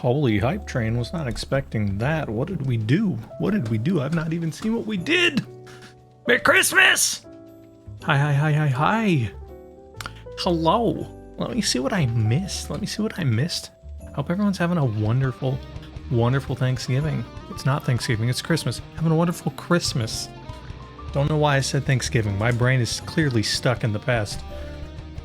Holy hype train, was not expecting that. What did we do? What did we do? I've not even seen what we did. Merry Christmas! Hi, hi, hi, hi, hi. Hello. Let me see what I missed. Let me see what I missed. Hope everyone's having a wonderful, wonderful Thanksgiving. It's not Thanksgiving, it's Christmas. Having a wonderful Christmas. Don't know why I said Thanksgiving. My brain is clearly stuck in the past.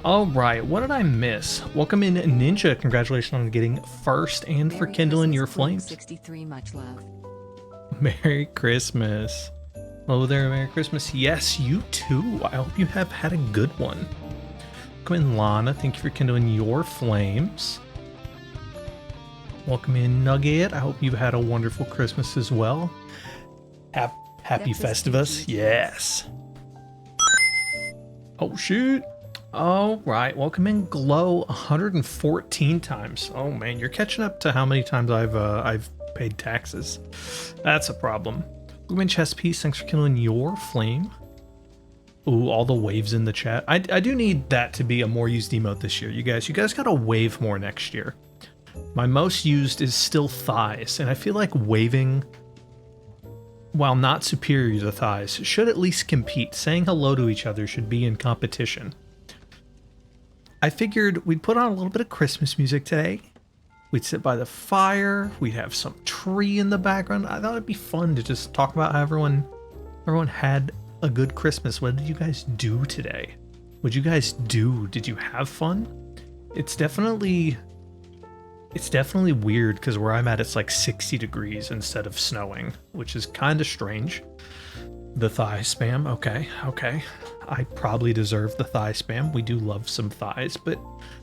All right, what did I miss? Welcome in, Ninja. Congratulations on getting first and for kindling your flames. 63, much love. Merry Christmas. Hello there, Merry Christmas. Yes, you too. I hope you have had a good one. Welcome in, Lana. Thank you for kindling your flames. Welcome in, Nugget. I hope you've had a wonderful Christmas as well. Happy Festivus. Yes. Oh, shoot. All right, welcome in, Glow, 114 times. Oh man, you're catching up to how many times I've paid taxes. That's a problem. Welcome in, Chess Piece. Thanks for killing your flame. Ooh, all the waves in the chat. I do need that to be a more used emote this year. You guys gotta wave more next year. My most used is still thighs, and I feel like waving, while not superior to thighs, should at least compete. Saying hello to each other should be in competition. I figured we'd put on a little bit of Christmas music today. We'd sit by the fire. We'd have some tree in the background. I thought it'd be fun to just talk about how everyone had a good Christmas. What did you guys do today? What'd you guys do? Did you have fun? It's definitely weird because where I'm at, it's like 60 degrees instead of snowing, which is kind of strange. The thigh spam. Okay. I probably deserve the thigh spam. We do love some thighs, but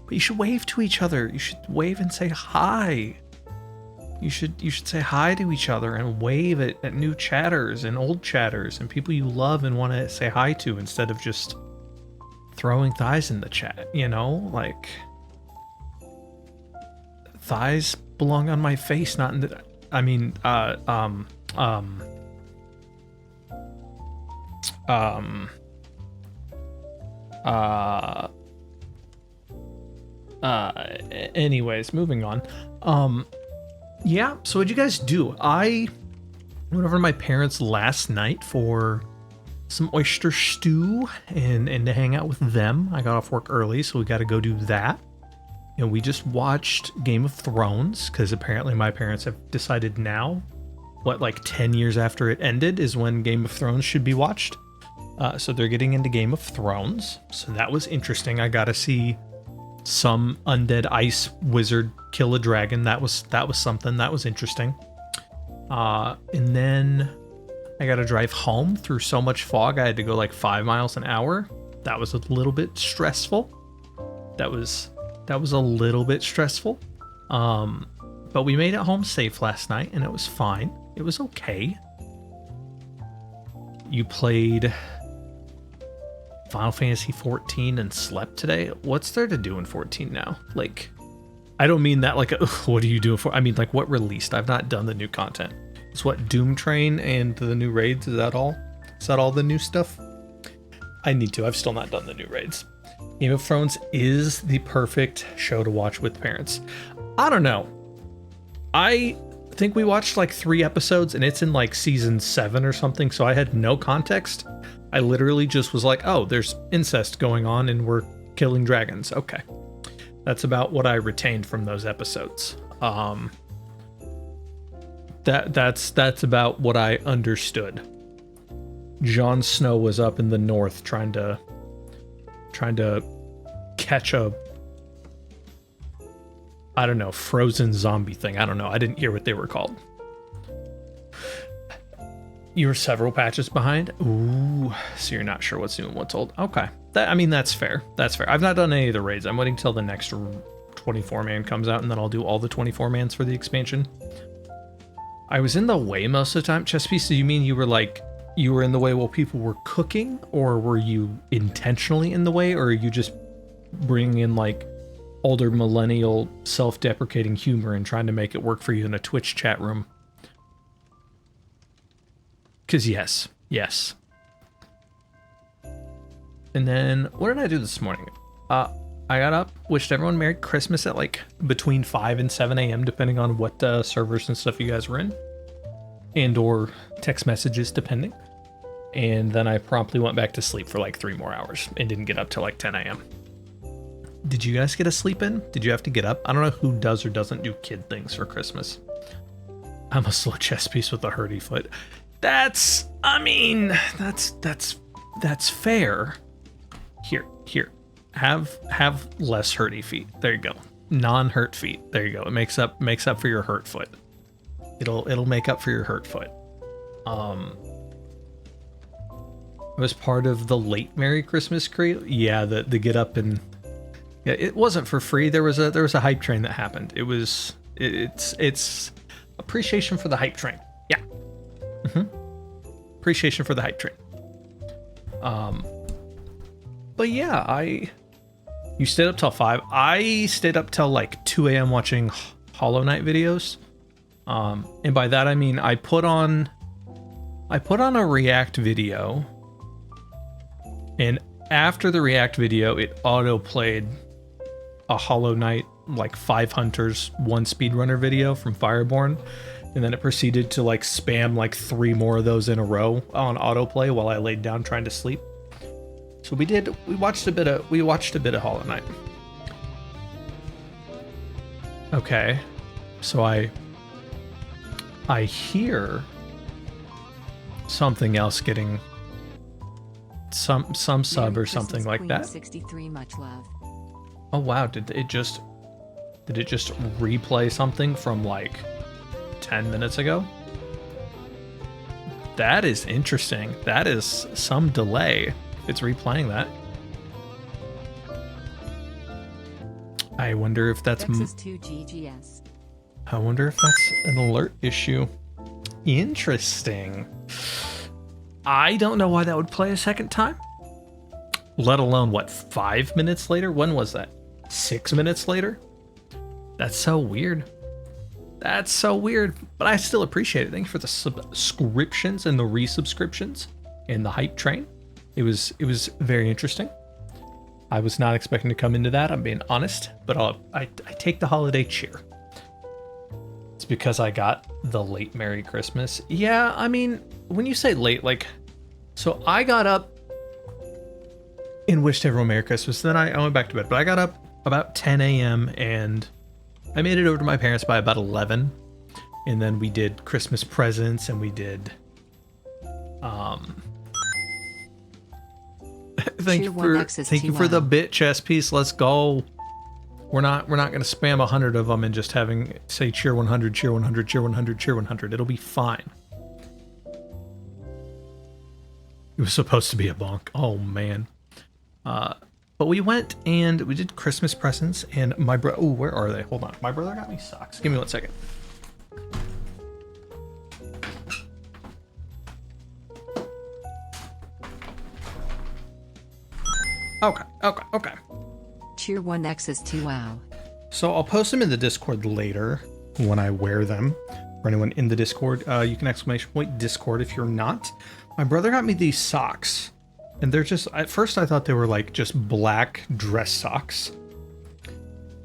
you should wave to each other. You should wave and say hi. You should say hi to each other and wave at new chatters and old chatters and people you love and want to say hi to instead of just throwing thighs in the chat, you know? Like, thighs belong on my face, not in the... I mean, anyways, moving on. Yeah, so what'd you guys do? I went over to my parents last night for some oyster stew and to hang out with them. I got off work early, so we got to go do that. And we just watched Game of Thrones, because apparently my parents have decided now, like 10 years after it ended, is when Game of Thrones should be watched. So they're getting into Game of Thrones. So that was interesting. I got to see some undead ice wizard kill a dragon. That was something. That was interesting. And then I got to drive home through so much fog. I had to go like 5 miles an hour. That was a little bit stressful. That was a little bit stressful. But we made it home safe last night and it was fine. It was okay. You played Final Fantasy 14 and slept today? What's there to do in 14 now? Like, I don't mean that like, what are you doing for? I mean, like, what released? I've not done the new content. It's what, Doom Train and the new raids? Is that all? Is that all the new stuff? I need to. I've still not done the new raids. Game of Thrones is the perfect show to watch with parents. I don't know. I think we watched like 3 episodes and it's in like season 7 or something, so I had no context. I literally just was like, oh, there's incest going on and we're killing dragons. Okay. That's about what I retained from those episodes. That's about what I understood. Jon Snow was up in the north trying to catch a, I don't know, frozen zombie thing. I don't know. I didn't hear what they were called. You were several patches behind. Ooh, so you're not sure what's new and what's old. Okay. That's fair. That's fair. I've not done any of the raids. I'm waiting till the next 24-man comes out, and then I'll do all the 24-mans for the expansion. I was in the way most of the time. Chess Piece, do you mean you were in the way while people were cooking, or were you intentionally in the way, or are you just bringing in like older millennial self-deprecating humor and trying to make it work for you in a Twitch chat room? Because yes. And then, what did I do this morning? I got up, wished everyone Merry Christmas at like between 5 and 7 a.m. depending on what servers and stuff you guys were in, and or text messages depending. And then I promptly went back to sleep for like 3 more hours and didn't get up till like 10 a.m. Did you guys get a sleep in? Did you have to get up? I don't know who does or doesn't do kid things for Christmas. I'm a slow chess piece with a hurdy foot. That's fair. Here. Have less hurty feet. There you go. Non-hurt feet. There you go. It makes up for your hurt foot. It'll make up for your hurt foot. It was part of the late Merry Christmas crate. Yeah, the get up and yeah, it wasn't for free. There was a hype train that happened. It's appreciation for the hype train. Yeah. Appreciation for the hype train. But yeah, you stayed up till 5. I stayed up till like 2 a.m. watching Hollow Knight videos. And by that I mean I put on a React video, and after the React video, it auto played a Hollow Knight like 5 Hunters 1 speedrunner video from Fireborn, and then it proceeded to like spam like 3 more of those in a row on autoplay while I laid down trying to sleep. So we watched a bit of Hollow Knight. Okay, so I hear something else getting some sub or something like that. 63, much love. Oh wow, did it just replay something from like 10 minutes ago? That is interesting. That is some delay. It's replaying that. I wonder if that's I wonder if that's an alert issue. Interesting. I don't know why that would play a second time. Let alone, what, 5 minutes later? When was that? 6 minutes later? That's so weird. That's so weird. But I still appreciate it. Thank you for the subscriptions and the resubscriptions and the hype train. It was very interesting. I was not expecting to come into that, I'm being honest. But I take the holiday cheer. It's because I got the late Merry Christmas. Yeah, I mean, when you say late, like, so I got up and wished everyone Merry Christmas. Then I went back to bed, but I got up about 10 a.m. and I made it over to my parents by about 11. And then we did Christmas presents and we did, thank you for the bit chess piece. Let's go. We're not going to spam 100 of them and just having say cheer 100, cheer 100, cheer 100, cheer 100. It'll be fine. It was supposed to be a bonk. Oh man. But we went and we did Christmas presents, and my bro. Oh, where are they? Hold on. My brother got me socks. Give me 1 second. Okay. Cheer 1x is 2 wow. So I'll post them in the Discord later when I wear them. For anyone in the Discord, you can ! Discord if you're not. My brother got me these socks, and they're just, at first I thought they were like just black dress socks,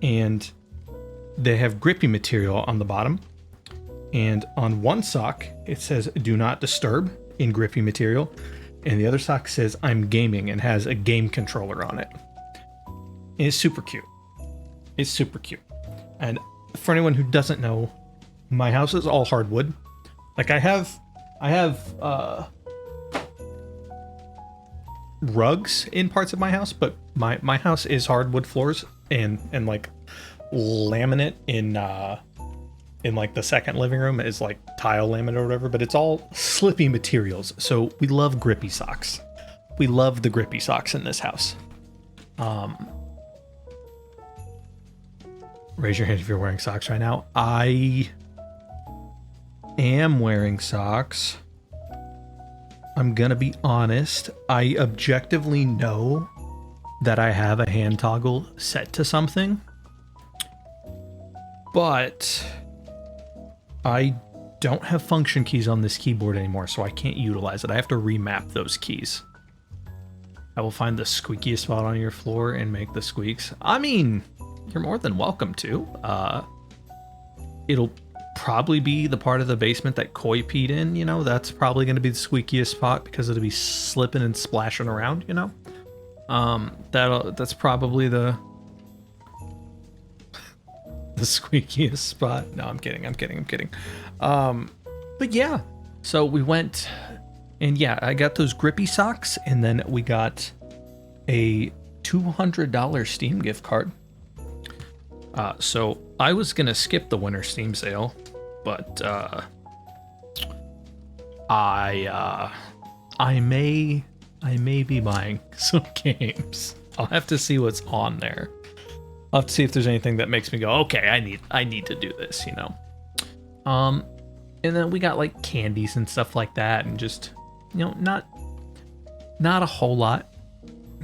and they have grippy material on the bottom, and on one sock it says do not disturb in grippy material, and the other sock says I'm gaming and has a game controller on it. And it's super cute. It's super cute. And for anyone who doesn't know, my house is all hardwood. Like I have rugs in parts of my house, but my house is hardwood floors and like laminate in like the second living room is like tile laminate or whatever, but it's all slippy materials. So we love grippy socks. We love the grippy socks in this house. Raise your hand if you're wearing socks right now. I am wearing socks. I'm gonna be honest. I objectively know that I have a hand toggle set to something, but I don't have function keys on this keyboard anymore, so I can't utilize it. I have to remap those keys. I will find the squeakiest spot on your floor and make the squeaks. I mean, you're more than welcome to. It'll probably be the part of the basement that Koi peed in, you know? That's probably going to be the squeakiest spot because it'll be slipping and splashing around, you know? That's probably the squeakiest spot. No, I'm kidding. But yeah, so we went, and yeah, I got those grippy socks, and then we got a $200 Steam gift card. So I was gonna skip the winter Steam sale, but I may be buying some games. I'll have to see what's on there. I'll have to see if there's anything that makes me go, okay, I need to do this, you know. And then we got like candies and stuff like that, and just, you know, not a whole lot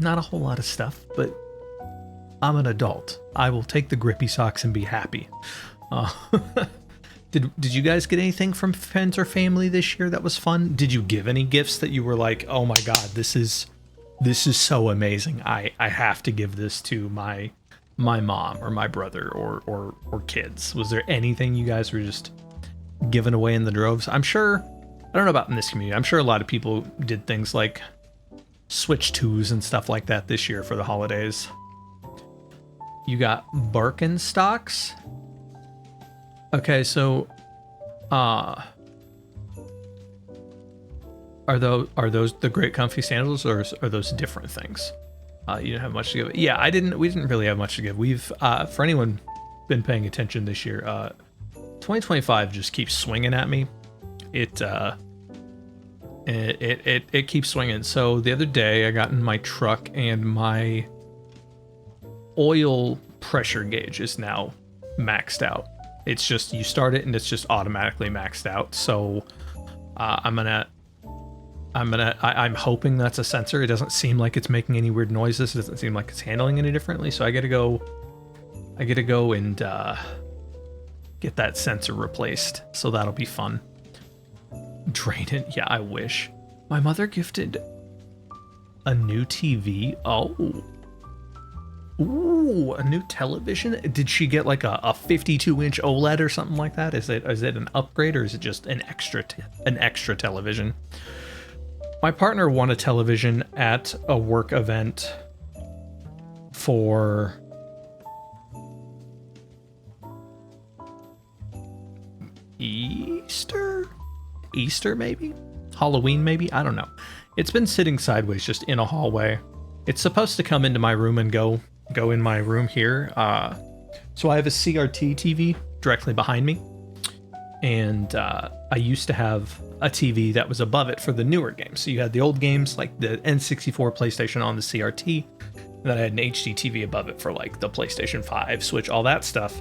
of stuff, but I'm an adult. I will take the grippy socks and be happy. Did you guys get anything from friends or family this year that was fun? Did you give any gifts that you were like, oh my god, this is so amazing. I have to give this to my mom or my brother or kids. Was there anything you guys were just giving away in the droves? I'm sure, I don't know about in this community, I'm sure a lot of people did things like Switch 2s and stuff like that this year for the holidays. You got Birkenstocks. Okay, so are those the great comfy sandals, or are those different things? You didn't have much to give. Yeah, we didn't really have much to give. We've for anyone been paying attention this year, 2025 just keeps swinging at me. It keeps swinging. So the other day I got in my truck and my oil pressure gauge is now maxed out. It's just, you start it and it's just automatically maxed out. So I'm hoping that's a sensor. It doesn't seem like it's making any weird noises. It doesn't seem like it's handling any differently. So I gotta go and get that sensor replaced. So that'll be fun. Drain it. Yeah, I wish. My mother gifted a new TV. Oh. Ooh, a new television? Did she get like a 52-inch OLED or something like that? Is it an upgrade, or is it just an extra television? My partner won a television at a work event for Easter maybe? Halloween maybe? I don't know. It's been sitting sideways just in a hallway. It's supposed to come into my room and go in my room here. So I have a CRT TV directly behind me, and I used to have a TV that was above it for the newer games. So you had the old games like the N64 PlayStation on the CRT, and then I had an HD TV above it for like the PlayStation 5, Switch, all that stuff.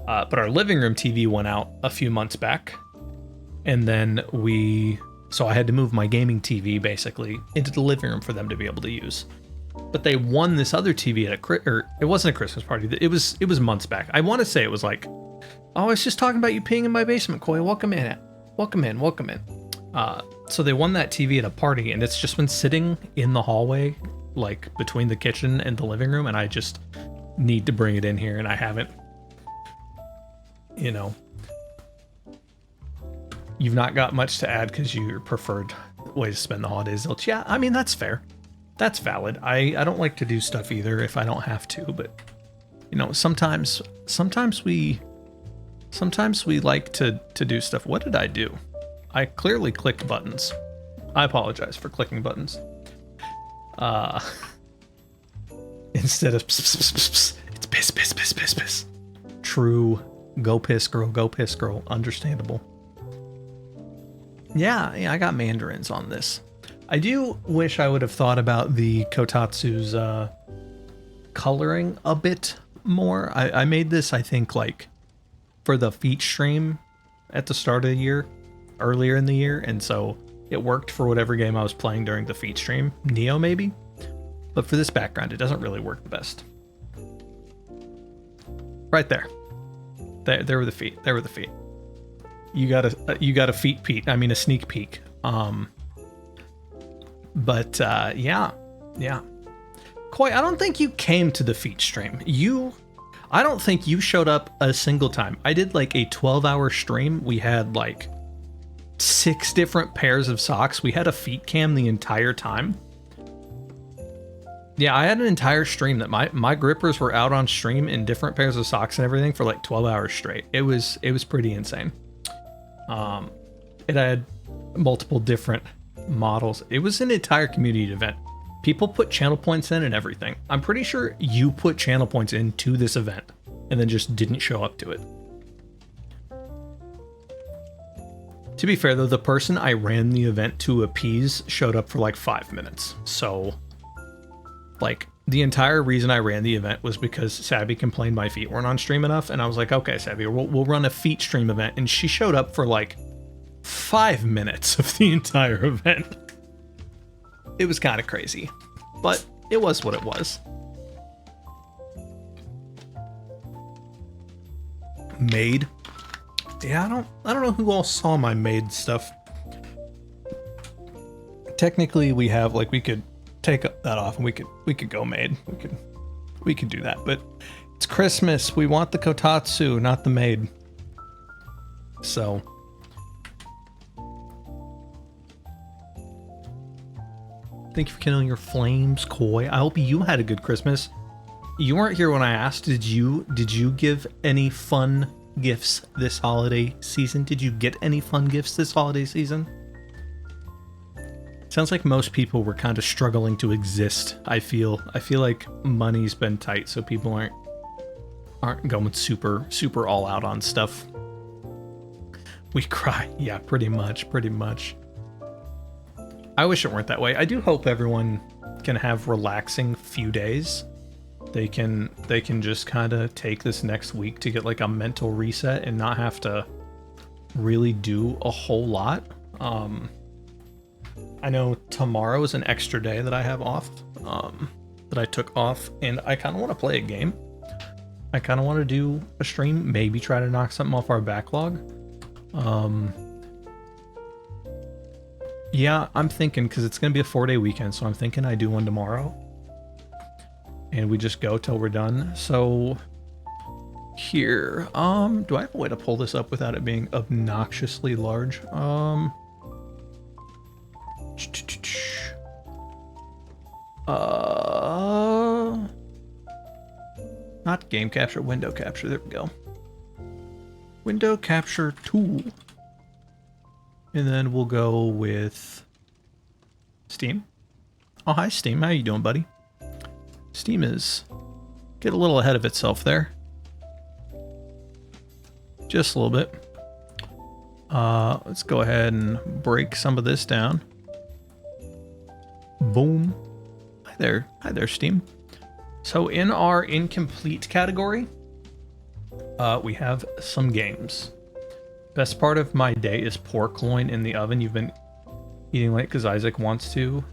But our living room TV went out a few months back, and then so I had to move my gaming TV basically into the living room for them to be able to use. But they won this other TV at it wasn't a Christmas party. It was months back. I want to say it was like, oh, I was just talking about you peeing in my basement, Koi. Welcome in. So they won that TV at a party, and it's just been sitting in the hallway, like between the kitchen and the living room, and I just need to bring it in here, and I haven't. You know, you've not got much to add because your preferred way to spend the holidays. Yeah, I mean, that's fair. That's valid. I don't like to do stuff either if I don't have to, but you know, sometimes we like to do stuff. What did I do? I clearly clicked buttons. I apologize for clicking buttons. Instead of it's piss. True. Go piss girl. Understandable. Yeah, I got mandarins on this. I do wish I would have thought about the Kotatsu's coloring a bit more. I made this, I think, like for the feat stream at the start of the year, earlier in the year, and so it worked for whatever game I was playing during the feat stream. Neo maybe? But for this background, it doesn't really work the best. Right there. There were the feet. You got a feet peek. I mean, a sneak peek. But yeah. Koi, I don't think you came to the feet stream. I don't think you showed up a single time. I did like a 12-hour stream. We had like 6 different pairs of socks. We had a feet cam the entire time. Yeah, I had an entire stream that my grippers were out on stream in different pairs of socks and everything for like 12 hours straight. It was pretty insane. It had multiple different models. It was an entire community event. People put channel points in and everything. I'm pretty sure you put channel points into this event and then just didn't show up to it. To be fair though, the person I ran the event to appease showed up for like 5 minutes. So like the entire reason I ran the event was because Sabby complained my feet weren't on stream enough. And I was like, okay, Sabby, we'll run a feet stream event. And she showed up for like 5 minutes of the entire event. It was kind of crazy, but it was what it was. Maid. Yeah, I don't know who all saw my maid stuff. Technically, we have like we could take that off and we could go maid. We could do that, but it's Christmas. We want the kotatsu, not the maid. So. Thank you for kindling your flames, Koi. I hope you had a good Christmas. You weren't here when I asked. Did you give any fun gifts this holiday season? Did you get any fun gifts this holiday season? Sounds like most people were kind of struggling to exist. I feel like money's been tight, so people aren't going super all out on stuff. We cry. Yeah, pretty much. I wish it weren't that way. I do hope everyone can have relaxing few days. They can just kind of take this next week to get like a mental reset and not have to really do a whole lot. I know tomorrow is an extra day that I have off, that I took off, and I kind of want to play a game. I kind of want to do a stream, maybe try to knock something off our backlog. Yeah, I'm thinking, because it's going to be a 4-day weekend, so I'm thinking I do one tomorrow. And we just go till we're done. So, here, do I have a way to pull this up without it being obnoxiously large? Not game capture, window capture, there we go. Window capture tool. And then we'll go with Steam. Oh, hi, Steam. How you doing, buddy? Steam is get a little ahead of itself there. Just a little bit. Let's go ahead and break some of this down. Boom. Hi there, Steam. So in our incomplete category, we have some games. Best part of my day is pork loin in the oven. You've been eating late because Isaac wants to.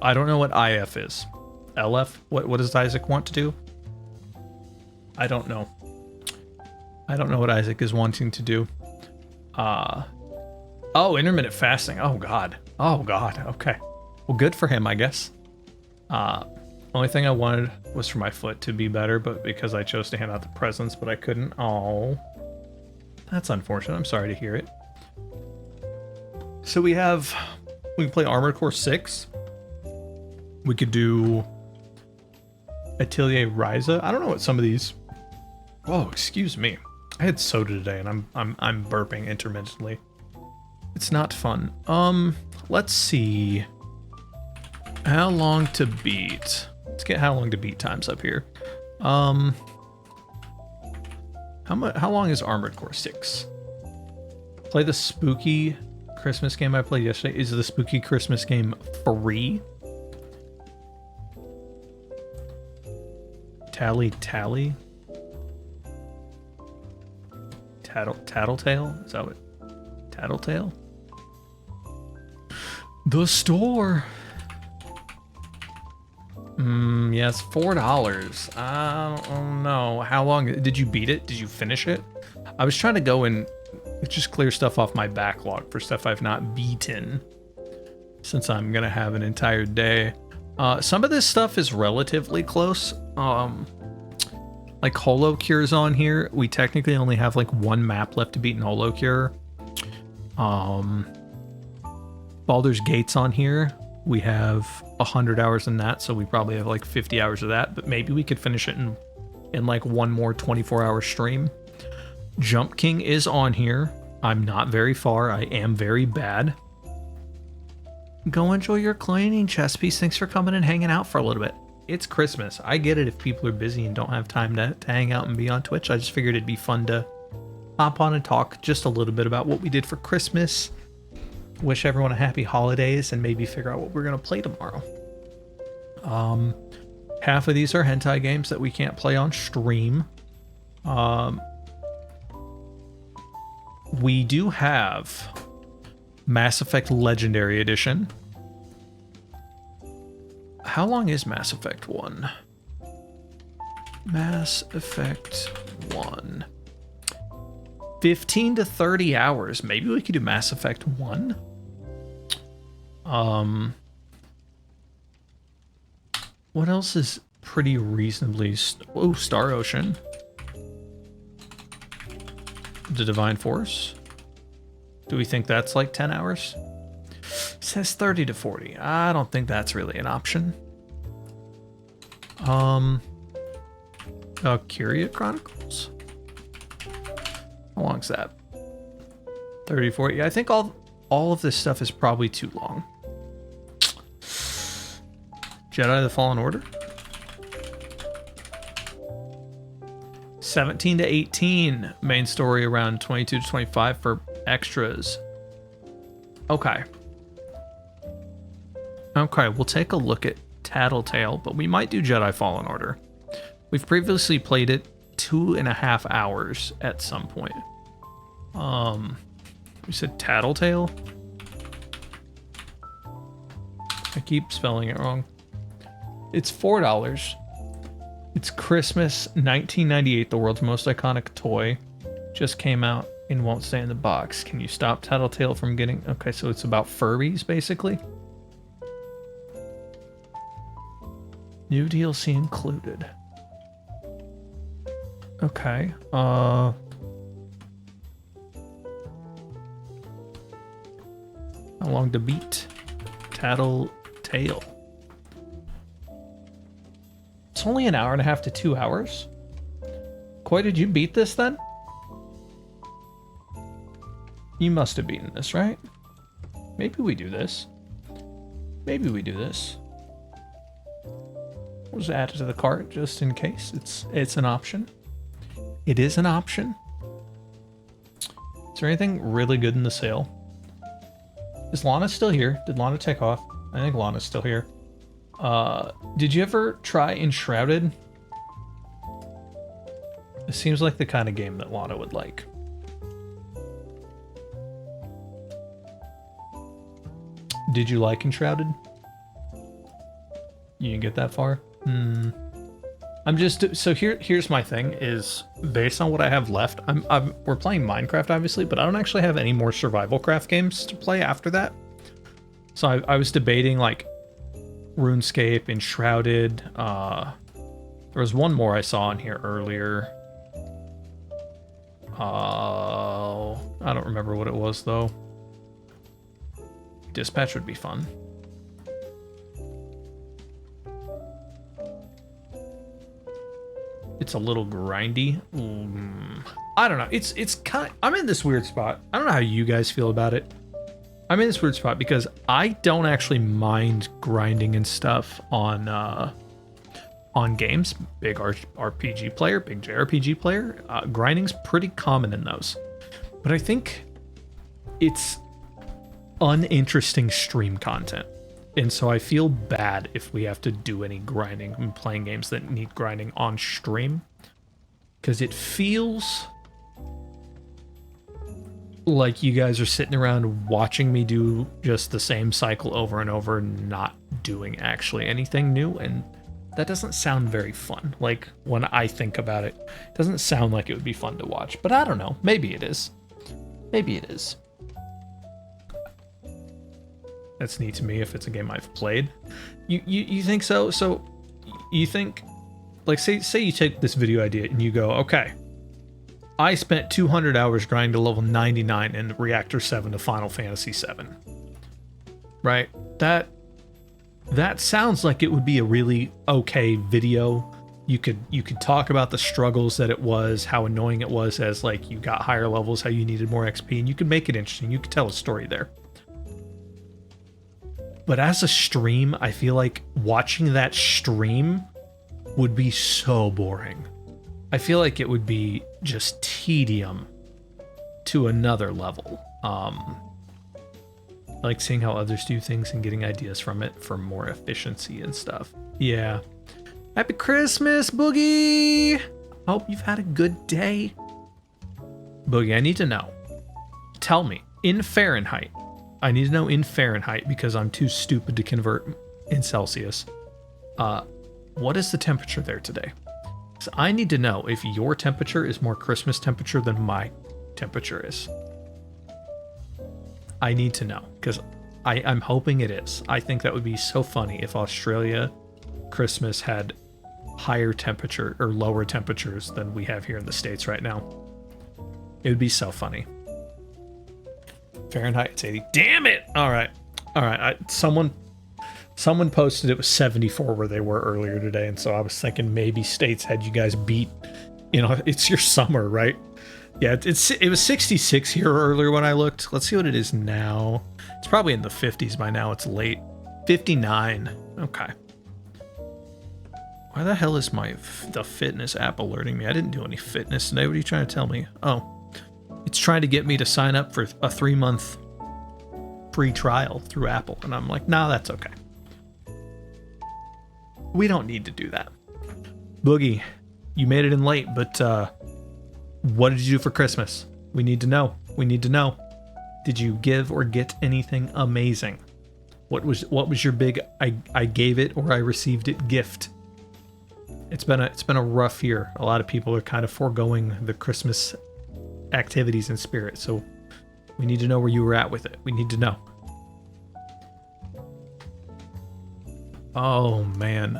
I don't know what IF is. LF? What does Isaac want to do? I don't know. I don't know what Isaac is wanting to do. Oh, intermittent fasting. Oh God. Okay. Well, good for him, I guess. Only thing I wanted was for my foot to be better, but because I chose to hand out the presents, but I couldn't. Oh, that's unfortunate. I'm sorry to hear it. So we can play Armored Core 6. We could do Atelier Ryza. I don't know what some of these. Oh, excuse me. I had soda today, and I'm burping intermittently. It's not fun. Let's see. How long to beat? Let's get how long to beat times up here. How long is Armored Core 6? Play the spooky Christmas game I played yesterday. Is the spooky Christmas game free? Tally. Tattletale? Is that what? Tattletale? The store. Yeah, it's $4. I don't know. How long did you beat it? Did you finish it? I was trying to go and just clear stuff off my backlog for stuff I've not beaten, since I'm gonna have an entire day. Some of this stuff is relatively close. Like Holo Cure's on here. We technically only have like one map left to beat in Holo Cure. Baldur's Gate's on here. We have 100 hours in that, so we probably have like 50 hours of that, but maybe we could finish it in like one more 24-hour stream. Jump King is on here. I'm not very far. I am very bad. Go enjoy your cleaning, chess piece. Thanks for coming and hanging out for a little bit. It's Christmas. I get it if people are busy and don't have time to hang out and be on Twitch. I just figured it'd be fun to hop on and talk just a little bit about what we did for Christmas. Wish everyone a happy holidays and maybe figure out what we're going to play tomorrow. Half of these are hentai games that we can't play on stream. We do have Mass Effect Legendary Edition. How long is Mass Effect 1? Mass Effect 1. 15 to 30 hours. Maybe we could do Mass Effect 1. What else is pretty reasonably... Star Ocean. The Divine Force. Do we think that's like 10 hours? It says 30 to 40. I don't think that's really an option. Curia Chronicles. How long's that? 30, 40. I think all of this stuff is probably too long. Jedi the Fallen Order. 17 to 18. Main story around 22 to 25 for extras. Okay. Okay, we'll take a look at Tattletale, but we might do Jedi Fallen Order. We've previously played it 2.5 hours at some point. We said Tattletale? I keep spelling it wrong. It's $4. It's Christmas 1998, the world's most iconic toy. Just came out and won't stay in the box. Can you stop Tattletale from getting... Okay, so it's about Furbies, basically. New DLC included. Okay. How long to beat? Tattletale. It's only an hour and a half to 2 hours. Koi, did you beat this then? You must have beaten this, right? Maybe we do this. Maybe we do this. We'll just add it to the cart just in case. It's an option. It is an option. Is there anything really good in the sale? Is Lana still here? Did Lana take off? I think Lana's still here. Did you ever try Enshrouded? It seems like the kind of game that Lana would like. Did you like Enshrouded? You didn't get that far? I'm just... So here's my thing, is based on what I have left, we're playing Minecraft, obviously, but I don't actually have any more survival craft games to play after that. So I was debating, like, RuneScape, Enshrouded. There was one more I saw in here earlier. I don't remember what it was, though. Dispatch would be fun. It's a little grindy. I don't know. It's kind of... I'm in this weird spot. I don't know how you guys feel about it. I'm in this weird spot because I don't actually mind grinding and stuff on games. Big RPG player, big JRPG player. Grinding's pretty common in those. But I think it's uninteresting stream content. And so I feel bad if we have to do any grinding when playing games that need grinding on stream. Because it feels like you guys are sitting around watching me do just the same cycle over and over, not doing actually anything new. And that doesn't sound very fun. Like, when I think about it, it doesn't sound like it would be fun to watch. But I don't know. Maybe it is. Maybe it is. That's neat to me if it's a game I've played. You think so? So you think, like, say you take this video idea and you go, okay, I spent 200 hours grinding to level 99 in Reactor 7 to Final Fantasy 7. Right? That sounds like it would be a really okay video. You could talk about the struggles that it was, how annoying it was as like you got higher levels, how you needed more XP, and you could make it interesting. You could tell a story there. But as a stream, I feel like watching that stream would be so boring. I feel like it would be just tedium to another level. Like seeing how others do things and getting ideas from it for more efficiency and stuff. Yeah. Happy Christmas, Boogie! Hope you've had a good day. Boogie, I need to know. Tell me, in Fahrenheit. I need to know in Fahrenheit because I'm too stupid to convert in Celsius. What is the temperature there today? So I need to know if your temperature is more Christmas temperature than my temperature is. I need to know because I'm hoping it is. I think that would be so funny if Australia Christmas had higher temperature or lower temperatures than we have here in the States right now. It would be so funny. Fahrenheit, it's 80. Damn it! All right. Someone posted it was 74 where they were earlier today, and so I was thinking maybe States had you guys beat. You know, it's your summer, right? Yeah, it was 66 here earlier when I looked. Let's see what it is now. It's probably in the 50s by now. It's late. 59. Okay. Why the hell is the fitness app alerting me? I didn't do any fitness today. What are you trying to tell me? Oh, it's trying to get me to sign up for a 3-month free trial through Apple. And I'm like, nah, that's okay. We don't need to do that. Boogie, you made it in late, but what did you do for Christmas? We need to know. We need to know. Did you give or get anything amazing? What was your big I gave it or I received it gift? It's been a rough year. A lot of people are kind of foregoing the Christmas activities and spirit, so we need to know where you were at with it. We need to know. Oh man.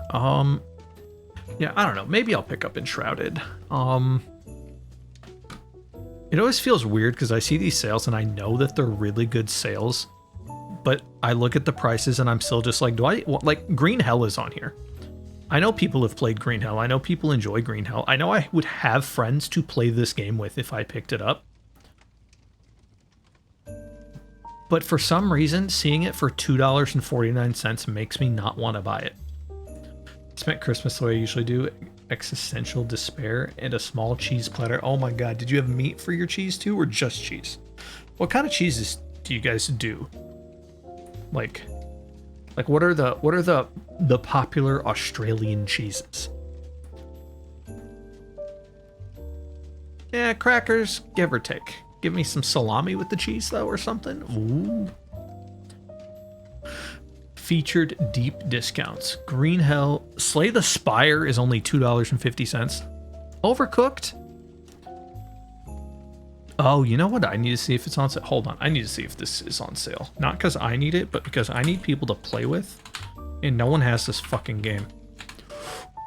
Yeah, I don't know. Maybe I'll pick up Enshrouded. It always feels weird because I see these sales and I know that they're really good sales, but I look at the prices and I'm still just like, like Green Hell is on here. I know people have played Green Hell. I know people enjoy Green Hell. I know I would have friends to play this game with if I picked it up. But for some reason, seeing it for $2.49 makes me not want to buy it. I spent Christmas the way I usually do. Existential despair and a small cheese platter. Oh my god, did you have meat for your cheese too, or just cheese? What kind of cheeses do you guys do? Like what are the popular Australian cheeses? Yeah, crackers, give or take. Give me some salami with the cheese though, or something. Ooh. Featured deep discounts. Green Hell Slay the Spire is only $2.50. Overcooked. Oh, you know what? I need to see if it's on sale. Hold on. I need to see if this is on sale. Not because I need it, but because I need people to play with. And no one has this fucking game.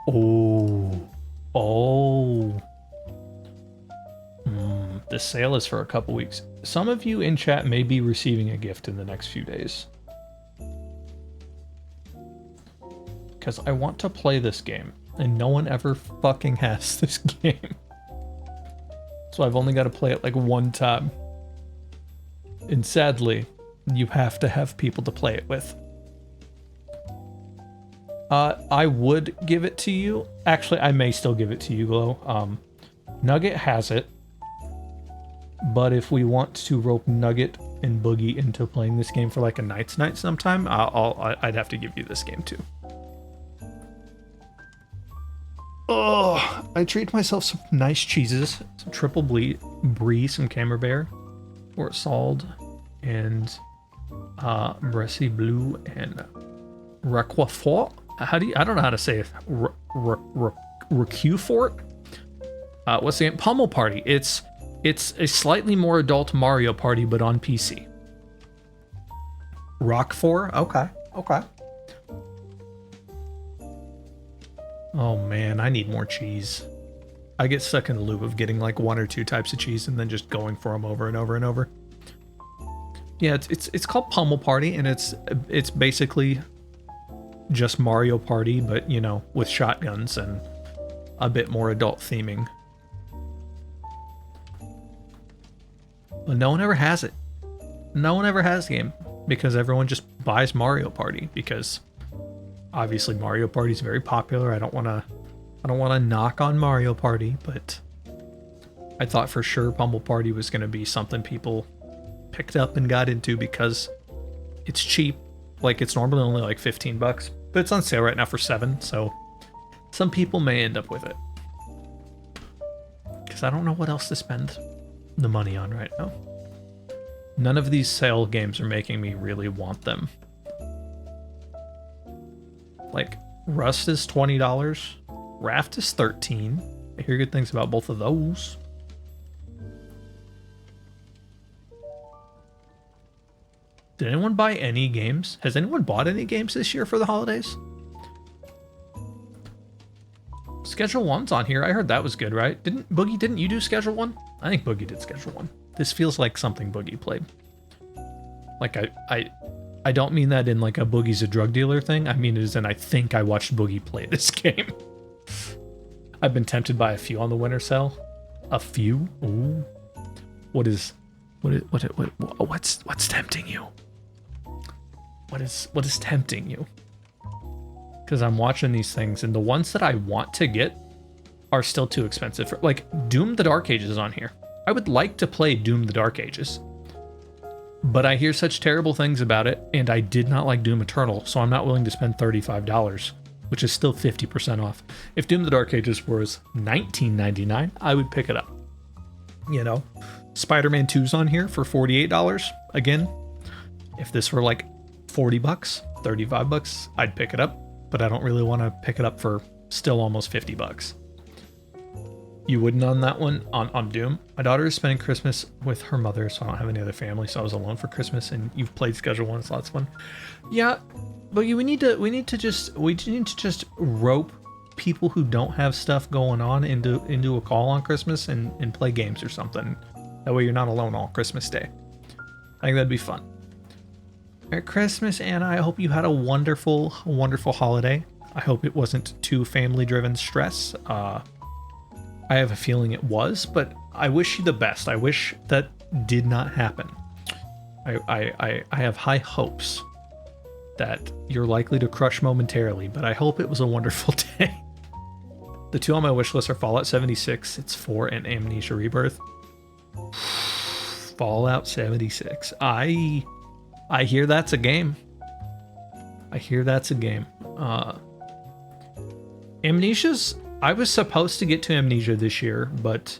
Oh. The sale is for a couple weeks. Some of you in chat may be receiving a gift in the next few days. Because I want to play this game, and no one ever fucking has this game. So I've only got to play it like one time. And sadly, you have to have people to play it with. I would give it to you. Actually, I may still give it to you, Glow. Nugget has it. But if we want to rope Nugget and Boogie into playing this game for like a night's night sometime, I'd have to give you this game too. Oh, I treated myself some nice cheeses. Some triple brie, some Camembert, or salt, and Bressy Blue and Roquefort. I don't know how to say it. Roquefort. What's the game? Pummel Party. It's a slightly more adult Mario Party, but on PC. Rock 4? Okay. Okay. Oh man, I need more cheese. I get stuck in the loop of getting like 1 or 2 types of cheese and then just going for them over and over and over. Yeah, it's called Pummel Party, and it's basically just Mario Party, but you know, with shotguns and a bit more adult theming. But no one ever has it. No one ever has the game because everyone just buys Mario Party because obviously Mario Party is very popular. I don't want to knock on Mario Party, but I thought for sure Pummel Party was going to be something people picked up and got into because it's cheap. Like it's normally only like 15 bucks, but it's on sale right now for 7, so some people may end up with it. Because I don't know what else to spend the money on right now. None of these sale games are making me really want them. Like, Rust is $20. Raft is $13. I hear good things about both of those. Did anyone buy any games? Has anyone bought any games this year for the holidays? Schedule 1's on here. I heard that was good, right? Didn't you do Schedule 1? I think Boogie did Schedule 1. This feels like something Boogie played. Like I don't mean that in like a Boogie's a drug dealer thing. I mean it as in I think I watched Boogie play this game. I've been tempted by a few on the winter sale. A few? Ooh. What's tempting you? What is tempting you? Because I'm watching these things, and the ones that I want to get are still too expensive. Like, Doom the Dark Ages is on here. I would like to play Doom the Dark Ages, but I hear such terrible things about it, and I did not like Doom Eternal, so I'm not willing to spend $35, which is still 50% off. If Doom the Dark Ages was $19.99, I would pick it up. You know? Spider-Man 2's on here for $48. Again, if this were like 40 bucks, 35 bucks, I'd pick it up, but I don't really want to pick it up for still almost 50 bucks. You wouldn't on that one on Doom? My daughter is spending Christmas with her mother, so I don't have any other family, so I was alone for Christmas, and you've played Schedule 1, it's lots of fun. Yeah, but we need to just rope people who don't have stuff going on into a call on Christmas and play games or something. That way you're not alone all Christmas Day. I think that'd be fun. Merry Christmas, Anna. I hope you had a wonderful, wonderful holiday. I hope it wasn't too family-driven stress. I have a feeling it was, but I wish you the best. I wish that did not happen. I have high hopes that you're likely to crush momentarily, but I hope it was a wonderful day. The 2 on my wish list are Fallout 76, it's 4, and Amnesia Rebirth. Fallout 76. I hear that's a game. I hear that's a game. Amnesia's... I was supposed to get to Amnesia this year, but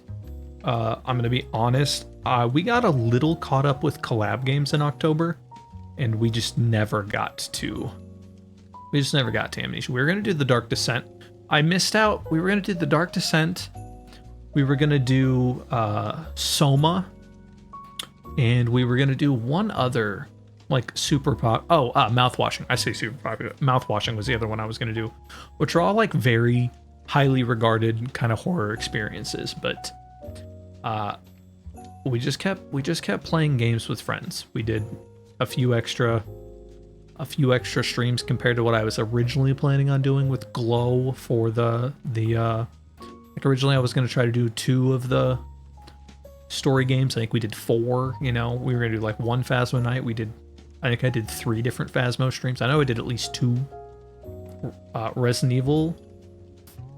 I'm going to be honest. We got a little caught up with collab games in October, and we just never got to... Amnesia. We were going to do the Dark Descent. I missed out. We were going to do the Dark Descent. We were going to do Soma. And we were going to do one other, like, mouthwashing. I say super popular. Mouthwashing was the other one I was going to do, which are all, like, very highly regarded kind of horror experiences. But we just kept playing games with friends. We did a few extra streams compared to what I was originally planning on doing with Glow for the like originally I was going to try to do 2 of the story games. I think we did 4, you know. We were going to do like 1 Phasmo night. I think I did 3 different Phasmo streams. I know I did at least 2 Resident Evil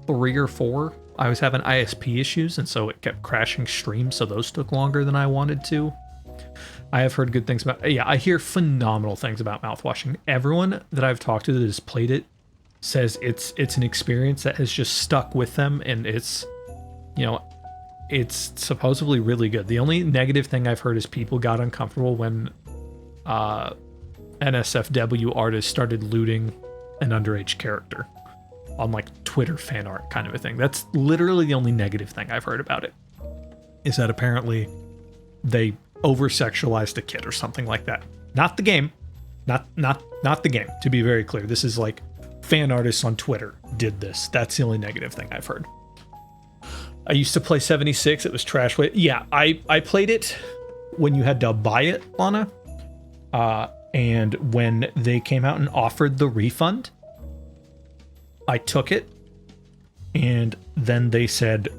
3 or 4. I was having ISP issues, and so it kept crashing streams, so those took longer than I wanted to. I have heard good things about... Yeah, I hear phenomenal things about mouthwashing. Everyone that I've talked to that has played it says it's an experience that has just stuck with them, and it's, you know, it's supposedly really good. The only negative thing I've heard is people got uncomfortable when NSFW artists started looting an underage character on like Twitter fan art kind of a thing. That's literally the only negative thing I've heard about it, is that apparently they over-sexualized a kid or something like that. Not the game, Not the game, to be very clear. This is like fan artists on Twitter did this. That's the only negative thing I've heard. I used to play 76. It was trash. Yeah, I played it when you had to buy it, Lana. And when they came out and offered the refund, I took it. And then they said,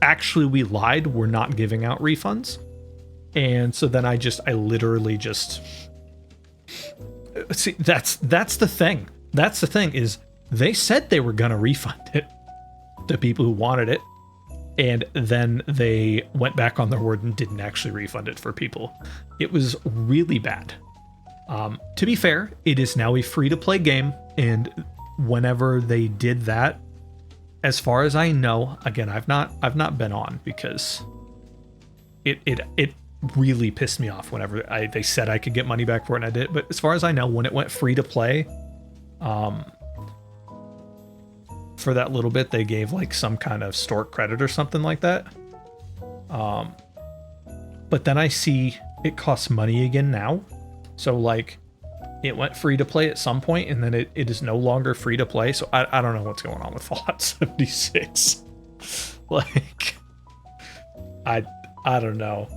actually, we lied. We're not giving out refunds. And so then I literally just... See, that's the thing. That's the thing is they said they were going to refund it to people who wanted it. And then they went back on their word and didn't actually refund it for people. It was really bad. To be fair, it is now a free-to-play game. And whenever they did that, as far as I know, again, I've not been on because it really pissed me off whenever they said I could get money back for it and I did. But as far as I know, when it went free to play, for that little bit, they gave like some kind of store credit or something like that. But then I see it costs money again now. So like it went free to play at some point and then it is no longer free to play. So I don't know what's going on with Fallout 76. Like, I don't know.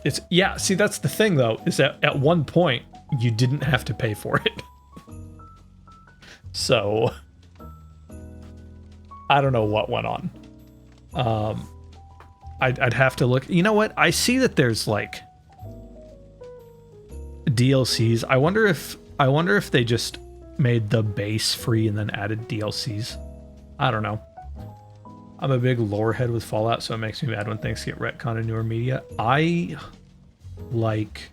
It's, yeah, see, that's the thing though, is that at one point you didn't have to pay for it. So I don't know what went on. I'd have to look. You know what? I see that there's like DLCs. I wonder if they just made the base free and then added DLCs. I don't know. I'm a big lore head with Fallout, so it makes me mad when things get retconned in newer media. I like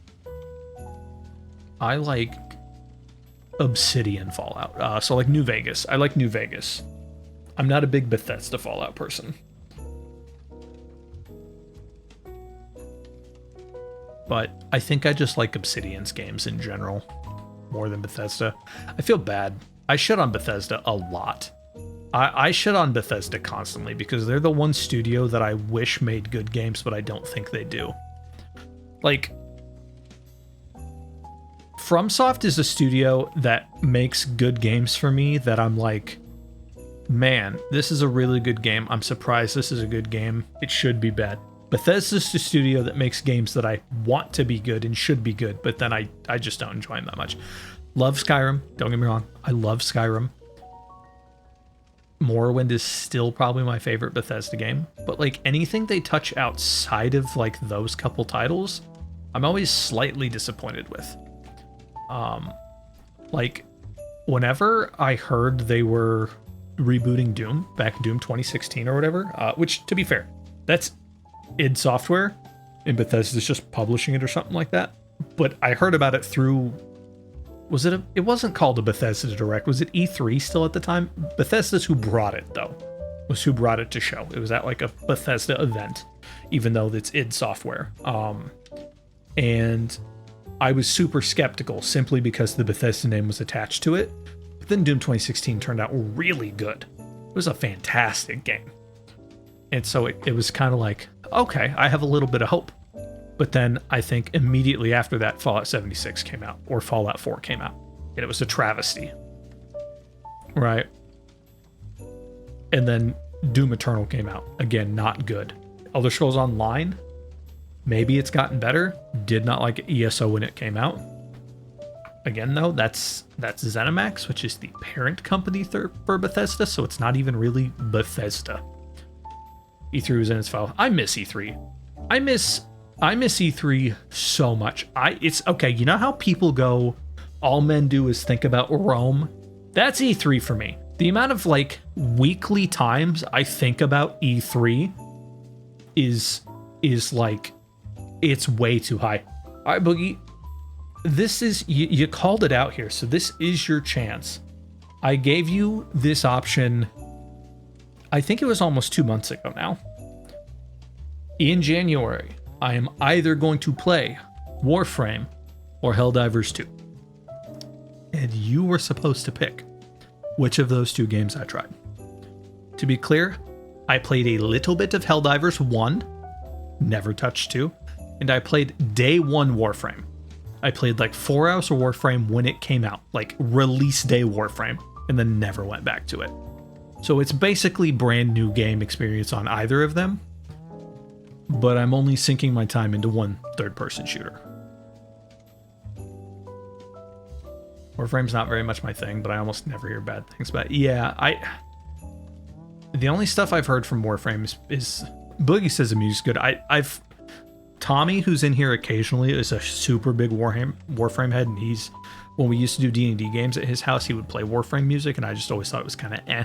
Obsidian Fallout. So like New Vegas. I like New Vegas. I'm not a big Bethesda Fallout person. But I think I just like Obsidian's games in general more than Bethesda. I feel bad. I shit on Bethesda a lot. I shit on Bethesda constantly because they're the one studio that I wish made good games, but I don't think they do. Like, FromSoft is a studio that makes good games for me that I'm like, man, this is a really good game. I'm surprised this is a good game. It should be bad. Bethesda's the studio that makes games that I want to be good and should be good, but then I just don't enjoy them that much. Love Skyrim. Don't get me wrong. I love Skyrim. Morrowind is still probably my favorite Bethesda game, but like anything they touch outside of like those couple titles, I'm always slightly disappointed with. Like whenever I heard they were rebooting Doom, back in Doom 2016 or whatever, which to be fair, that's id Software and Bethesda's just publishing it or something like that. But I heard about it through, it wasn't called a Bethesda Direct. Was it E3 still at the time? Bethesda's who brought it though, was who brought it to show. It was at like a Bethesda event, even though it's id Software. And I was super skeptical simply because the Bethesda name was attached to it. But then Doom 2016 turned out really good. It was a fantastic game. And so it was kind of like, okay, I have a little bit of hope. But then I think immediately after that, Fallout 76 came out, or Fallout 4 came out, and it was a travesty. Right? And then Doom Eternal came out. Again, not good. Elder Scrolls Online, maybe it's gotten better. Did not like ESO when it came out. Again, though, that's ZeniMax, which is the parent company for Bethesda, so it's not even really Bethesda. E3 was in its file. I miss E3. I miss E3 so much. It's okay. You know how people go, all men do is think about Rome? That's E3 for me. The amount of like weekly times I think about E3 is like, it's way too high. All right, Boogie, this is, you called it out here. So this is your chance. I gave you this option, I think it was almost 2 months ago now. In January, I am either going to play Warframe or Helldivers 2. And you were supposed to pick which of those two games I tried. To be clear, I played a little bit of Helldivers 1, never touched 2, and I played day 1 Warframe. I played like 4 hours of Warframe when it came out, like release day Warframe, and then never went back to it. So it's basically brand new game experience on either of them, but I'm only sinking my time into one third-person shooter. Warframe's not very much my thing, but I almost never hear bad things about it. Yeah, the only stuff I've heard from Warframe is Boogie says the music's good. I've Tommy, who's in here occasionally, is a super big Warframe head, and when we used to do D&D games at his house, he would play Warframe music, and I just always thought it was kind of eh.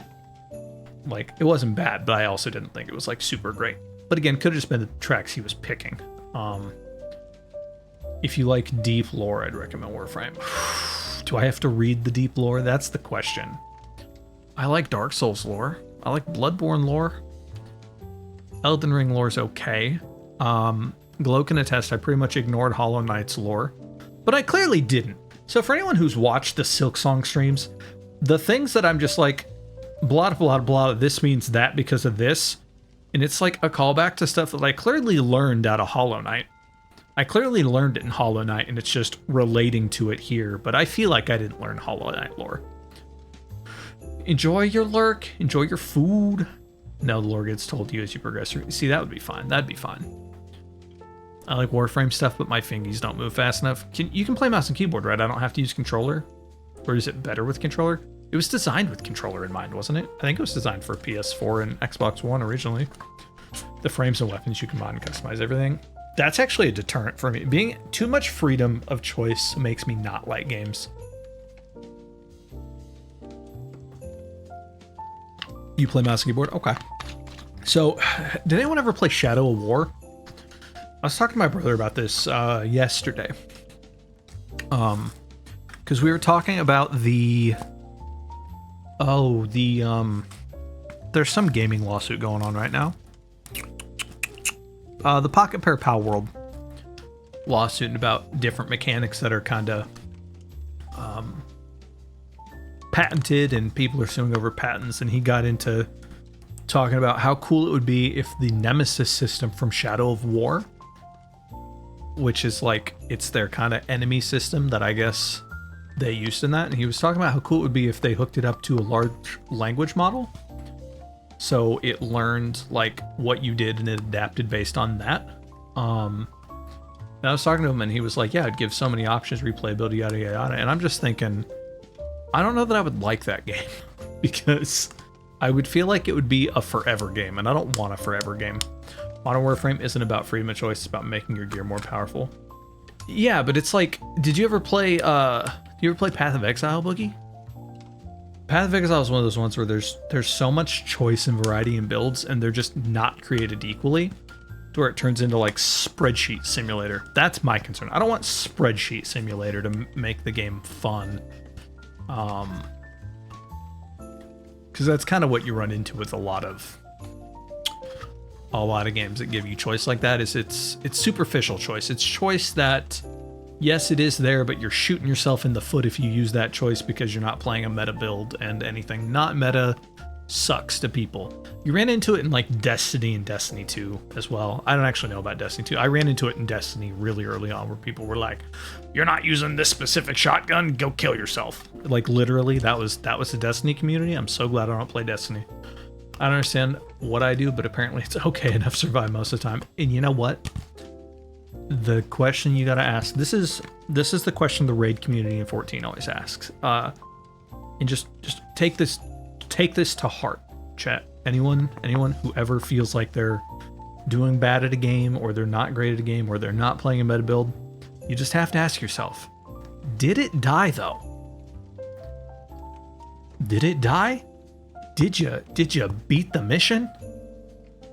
Like, it wasn't bad, but I also didn't think it was like super great. But again, could have just been the tracks he was picking. If you like deep lore, I'd recommend Warframe. Do I have to read the deep lore? That's the question. I like Dark Souls lore. I like Bloodborne lore. Elden Ring lore is okay. Glow can attest I pretty much ignored Hollow Knight's lore, but I clearly didn't. So for anyone who's watched the Silksong streams, the things that I'm just like, blah, blah, blah, this means that because of this, and it's like a callback to stuff that I clearly learned out of Hollow Knight. I clearly learned it in Hollow Knight, and it's just relating to it here, but I feel like I didn't learn Hollow Knight lore. Enjoy your lurk, enjoy your food. No, the lore gets told to you as you progress through. See, that would be fine. That'd be fine. I like Warframe stuff, but my fingies don't move fast enough. You can play mouse and keyboard, right? I don't have to use controller? Or is it better with controller? It was designed with controller in mind, wasn't it? I think it was designed for PS4 and Xbox One originally. The frames and weapons you can mod and customize everything. That's actually a deterrent for me. Being too much freedom of choice makes me not like games. You play mouse and keyboard? Okay. So, did anyone ever play Shadow of War? I was talking to my brother about this yesterday. Because we were talking about there's some gaming lawsuit going on right now. The Pocket Pair Pal World lawsuit about different mechanics that are kind of patented, and people are suing over patents, and he got into talking about how cool it would be if the Nemesis system from Shadow of War, which is like, it's their kind of enemy system that I guess they used in that, and he was talking about how cool it would be if they hooked it up to a large language model, so it learned like what you did and it adapted based on that. And I was talking to him, and he was like, yeah, it'd give so many options, replayability, yada yada yada, and I'm just thinking, I don't know that I would like that game because I would feel like it would be a forever game, and I don't want a forever game. Modern Warframe isn't about freedom of choice, it's about making your gear more powerful. Yeah, but it's like, did you ever play Path of Exile, Boogie? Path of Exile is one of those ones where there's so much choice and variety in builds, and they're just not created equally, to where it turns into like spreadsheet simulator. That's my concern. I don't want spreadsheet simulator to make the game fun. Because that's kind of what you run into with a lot of games that give you choice like that. Is it's superficial choice. It's choice that, yes, it is there, but you're shooting yourself in the foot if you use that choice because you're not playing a meta build, and anything not meta sucks to people. You ran into it in like Destiny and Destiny 2 as well. I don't actually know about Destiny 2. I ran into it in Destiny really early on, where people were like, you're not using this specific shotgun, go kill yourself. Like literally, that was the Destiny community. I'm so glad I don't play Destiny. I don't understand what I do, but apparently it's okay enough to survive most of the time. And you know what? The question you gotta ask, this is the question the raid community in 14 always asks. And just take this to heart, chat. Anyone who ever feels like they're doing bad at a game, or they're not great at a game, or they're not playing a meta build, you just have to ask yourself, did it die though? Did it die? Did you beat the mission?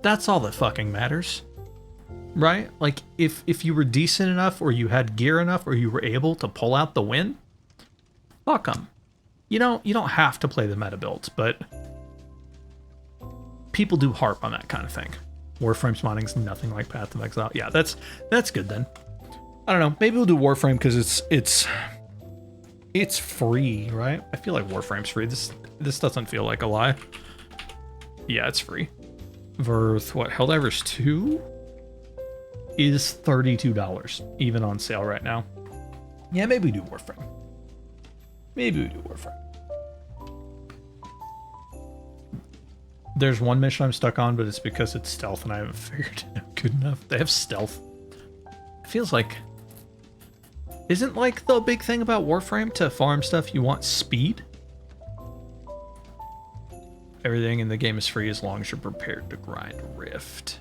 That's all that fucking matters. Right? Like if you were decent enough, or you had gear enough, or you were able to pull out the win, fuck them. You don't have to play the meta builds, but people do harp on that kind of thing. Warframe modding is nothing like Path of Exile. Yeah, that's good then. I don't know. Maybe we'll do Warframe because it's free, right? I feel like Warframe's free. This doesn't feel like a lie. Yeah, it's free. Helldivers 2 is $32, even on sale right now. Yeah, maybe we do Warframe. Maybe we do Warframe. There's one mission I'm stuck on, but it's because it's stealth and I haven't figured it out good enough. They have stealth. It feels like... Isn't like the big thing about Warframe to farm stuff, you want speed? Everything in the game is free as long as you're prepared to grind Rift.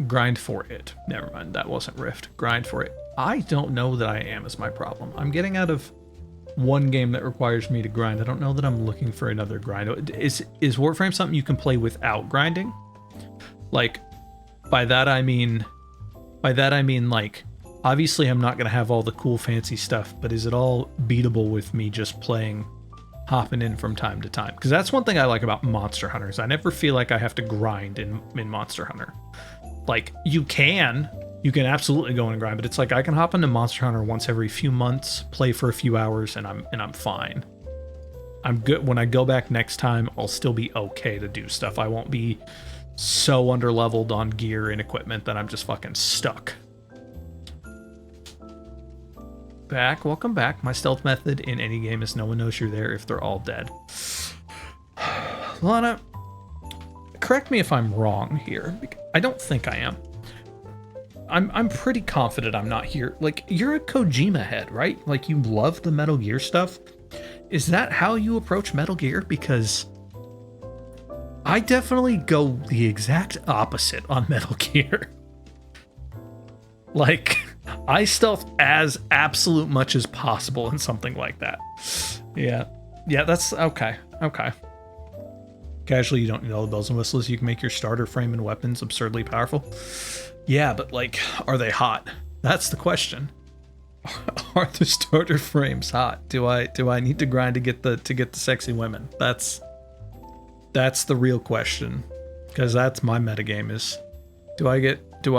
Grind for it. Never mind, that wasn't Rift. Grind for it. I don't know that I am is my problem. I'm getting out of one game that requires me to grind. I don't know that I'm looking for another grind. Is Warframe something you can play without grinding? Like, by that I mean like, obviously I'm not going to have all the cool fancy stuff, but is it all beatable with me just playing, hopping in from time to time? Because that's one thing I like about Monster Hunter is I never feel like I have to grind in Monster Hunter. Like, you can absolutely go and grind, but it's like I can hop into Monster Hunter once every few months, play for a few hours, and I'm fine. I'm good. When I go back next time, I'll still be okay to do stuff. I won't be so underleveled on gear and equipment that I'm just fucking stuck. Welcome back. My stealth method in any game is no one knows you're there if they're all dead. Lana, correct me if I'm wrong here. I don't think I am. I'm pretty confident I'm not here. Like, you're a Kojima head, right? Like, you love the Metal Gear stuff. Is that how you approach Metal Gear? Because I definitely go the exact opposite on Metal Gear. Like, I stealth as absolute much as possible in something like that. Yeah, that's okay. Casually, you don't need all the bells and whistles. You can make your starter frame and weapons absurdly powerful. Yeah, but like, are they hot? That's the question. Are the starter frames hot? Do I need to grind to get the sexy women? That's the real question. Because that's my metagame is, do I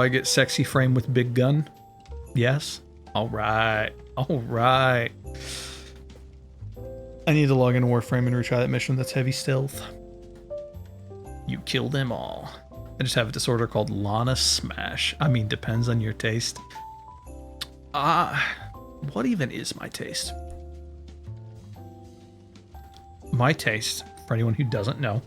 get sexy frame with big gun? Yes. All right. I need to log into Warframe and retry that mission. That's heavy stealth. You kill them all. I just have a disorder called Lana Smash. I mean, depends on your taste. What even is my taste? My taste, for anyone who doesn't know,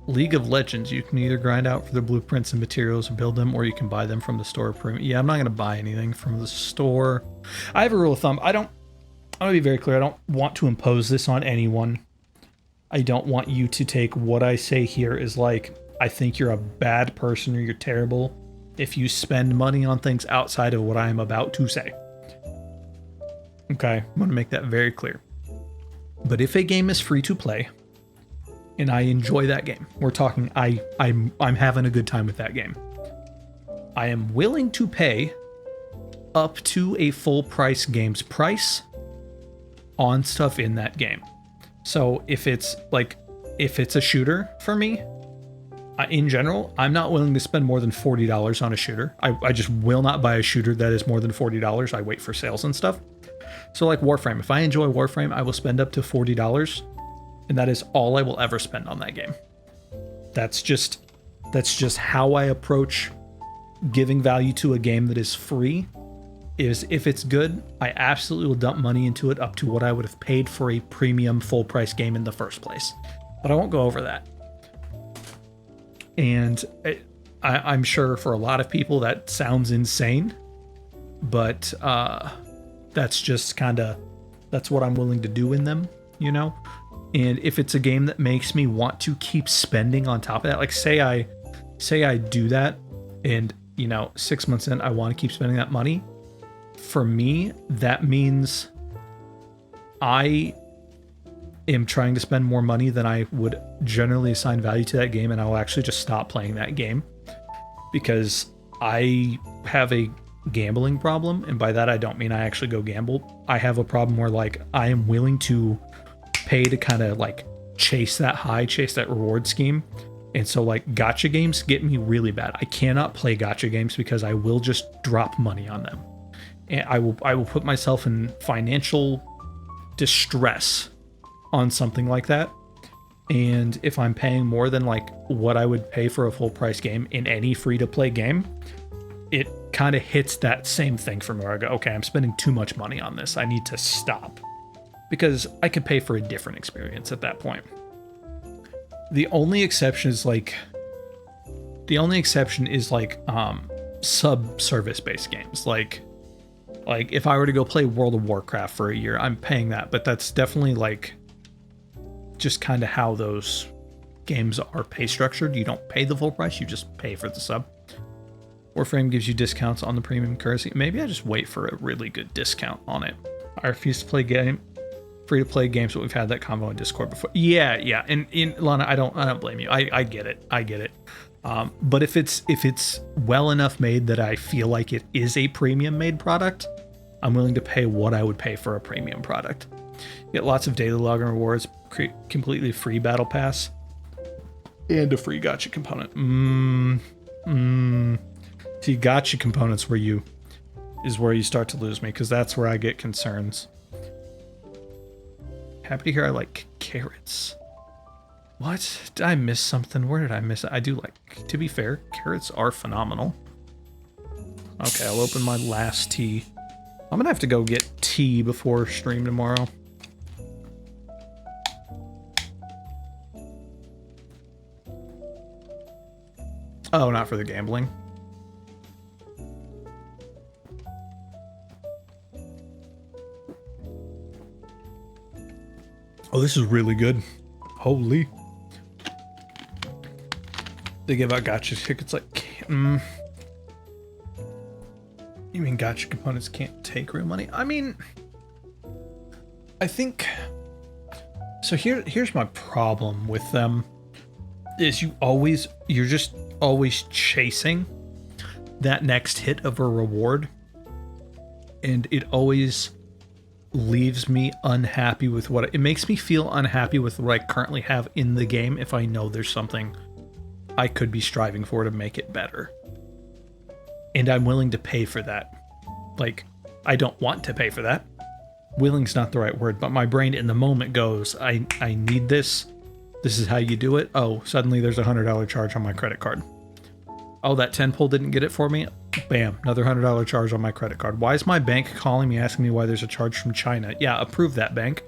League of Legends, you can either grind out for the blueprints and materials and build them, or you can buy them from the store. Yeah, I'm not going to buy anything from the store. I have a rule of thumb. I want to be very clear. I don't want to impose this on anyone. I don't want you to take what I say here as like, I think you're a bad person or you're terrible if you spend money on things outside of what I am about to say. Okay, I want to make that very clear. But if a game is free to play, and I enjoy that game, we're talking I'm having a good time with that game, I am willing to pay up to a full price game's price on stuff in that game. So if it's a shooter for me, in general, I'm not willing to spend more than $40 on a shooter. I just will not buy a shooter that is more than $40. I wait for sales and stuff. So like Warframe, if I enjoy Warframe, I will spend up to $40, and that is all I will ever spend on that game. That's just how I approach giving value to a game that is free. Is if it's good, I absolutely will dump money into it up to what I would have paid for a premium full price game in the first place. But I won't go over that. And I'm sure for a lot of people that sounds insane, but that's just that's what I'm willing to do in them, you know? And if it's a game that makes me want to keep spending on top of that, like say I do that and, 6 months in, I want to keep spending that money. For me, that means I am trying to spend more money than I would generally assign value to that game, and I will actually just stop playing that game because I have a gambling problem, and by that I don't mean I actually go gamble. I have a problem where like I am willing to pay to kind of like chase that high, chase that reward scheme. And so like gacha games get me really bad. I cannot play gacha games because I will just drop money on them. And I will put myself in financial distress on something like that. And if I'm paying more than like what I would pay for a full price game in any free to play game, it kind of hits that same thing for me where I go, okay, I'm spending too much money on this. I need to stop because I could pay for a different experience at that point. The only exception is like sub-service based games. Like if I were to go play World of Warcraft for a year, I'm paying that, but that's definitely like just kind of how those games are pay structured. You don't pay the full price, you just pay for the sub. Warframe gives you discounts on the premium currency. Maybe I just wait for a really good discount on it. I refuse to play free to play games, but we've had that convo in Discord before. Yeah. And Lana, I don't blame you. I get it. But if it's well enough made that I feel like it is a premium made product, I'm willing to pay what I would pay for a premium product. Get lots of daily login rewards, completely free battle pass, and a free gacha component. See, gacha components where you start to lose me, because that's where I get concerns. Happy to hear I like carrots. What? Did I miss something? Where did I miss it? I do like, to be fair, carrots are phenomenal. Okay, I'll open my last tea. I'm gonna have to go get tea before stream tomorrow. Oh, not for the gambling. Oh, this is really good. Holy. They give out gacha tickets like... You mean gacha components can't take real money? I mean... I think... So here's my problem with them. Is you're just always chasing that next hit of a reward. And it always leaves me unhappy with it makes me feel unhappy with what I currently have in the game if I know there's something I could be striving for to make it better. And I'm willing to pay for that. Like, I don't want to pay for that. Willing's not the right word, but my brain in the moment goes, I need this. This is how you do it. Oh, suddenly there's a $100 charge on my credit card. Oh, that 10 pull didn't get it for me. Bam, another $100 charge on my credit card. Why is my bank calling me asking me why there's a charge from China? Yeah, approve that, bank.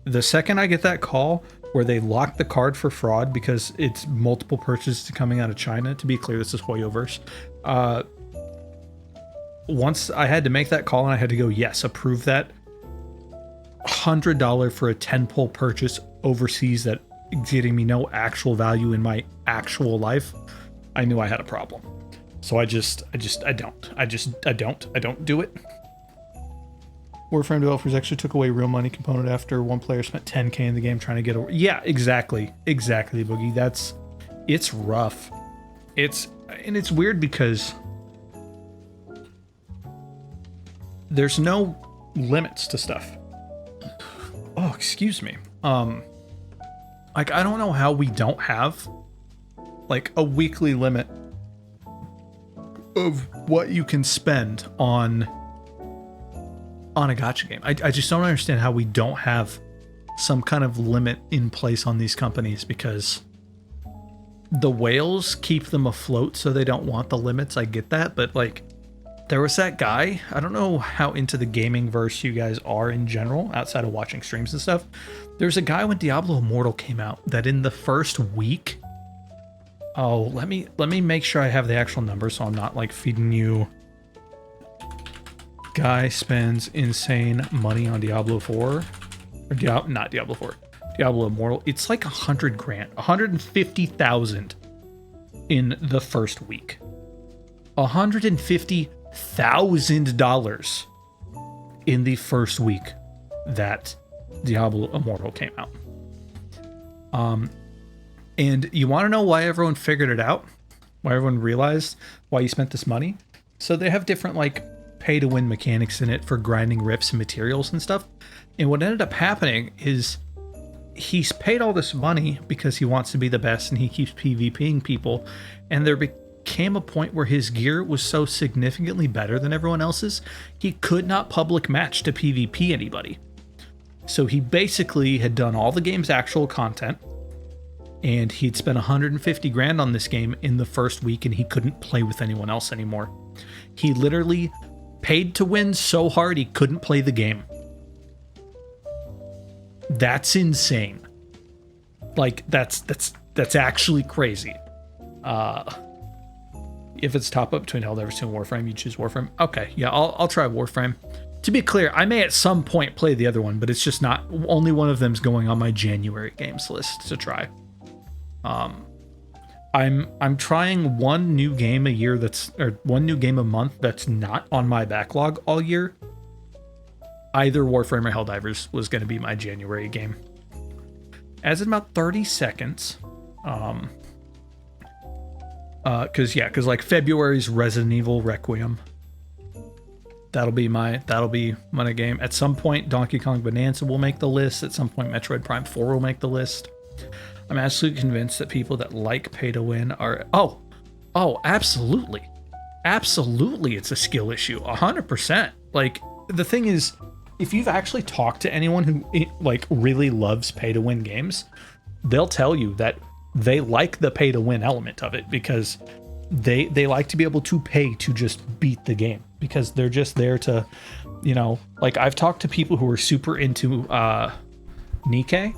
The second I get that call where they lock the card for fraud because it's multiple purchases coming out of China, to be clear, this is Hoyoverse. Once I had to make that call and I had to go, yes, approve that $100 for a 10 pull purchase overseas that is getting me no actual value in my actual life, I knew I had a problem. So I don't do it. Warframe developers actually took away real money component after one player spent 10k in the game trying to get over. Yeah, exactly, Boogie. It's rough. It's weird because there's no limits to stuff. Oh, excuse me. Like, I don't know how we don't have like a weekly limit of what you can spend on a gacha game. I just don't understand how we don't have some kind of limit in place on these companies, because the whales keep them afloat so they don't want the limits. I get that, but like, there was that guy, I don't know how into the gaming verse you guys are in general outside of watching streams and stuff. There's a guy when Diablo Immortal came out that in the first week, oh, let me make sure I have the actual number so I'm not like feeding you. Guy spends insane money on Diablo 4. Or not Diablo 4. Diablo Immortal. It's like 100 grand. 150,000 in the first week. $150,000 in the first week that Diablo Immortal came out. And you want to know why everyone figured it out? Why everyone realized why you spent this money? So they have different like pay to win mechanics in it for grinding rips and materials and stuff. And what ended up happening is he's paid all this money because he wants to be the best and he keeps PvPing people. And there became a point where his gear was so significantly better than everyone else's, he could not public match to PvP anybody. So he basically had done all the game's actual content, and he'd spent 150 grand on this game in the first week, and he couldn't play with anyone else anymore. He literally paid to win so hard he couldn't play the game. That's insane. Like, that's actually crazy. If it's top up between Helldivers 2 and Warframe, you choose Warframe. Okay, yeah, I'll try Warframe. To be clear, I may at some point play the other one, but it's just not, only one of them's going on my January games list to try. I'm trying one new game a year one new game a month that's not on my backlog all year. Either Warframe or Helldivers was going to be my January game. As in about 30 seconds. Cause like February's Resident Evil Requiem. That'll be my game. At some point, Donkey Kong Bonanza will make the list. At some point, Metroid Prime 4 will make the list. I'm absolutely convinced that people that like pay to win are... Oh, absolutely. Absolutely, it's a skill issue. 100%. Like, the thing is, if you've actually talked to anyone who, like, really loves pay to win games, they'll tell you that they like the pay to win element of it because they like to be able to pay to just beat the game, because they're just there to, you know, like, I've talked to people who are super into Nikkei,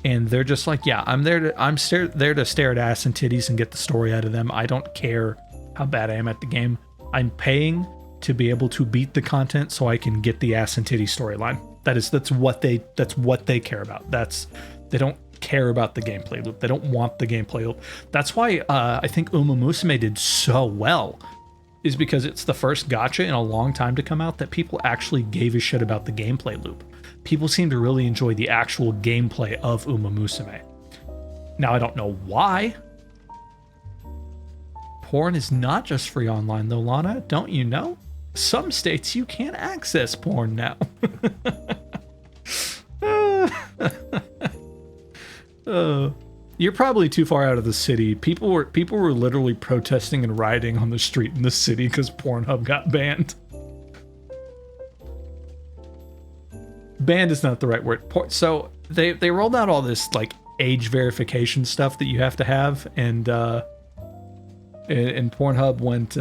and they're just like, yeah, I'm there to stare at ass and titties and get the story out of them. I don't care how bad I am at the game. I'm paying to be able to beat the content so I can get the ass and titty storyline. That's what they care about. They don't care about the gameplay loop. They don't want the gameplay loop. That's why I think Uma Musume did so well, is because it's the first gacha in a long time to come out that people actually gave a shit about the gameplay loop. People seem to really enjoy the actual gameplay of Uma Musume. Now, I don't know why. Porn is not just free online though, Lana. Don't you know? Some states you can't access porn now. You're probably too far out of the city. People were literally protesting and rioting on the street in the city because Pornhub got banned. Banned is not the right word. So they rolled out all this like age verification stuff that you have to have, and Pornhub went,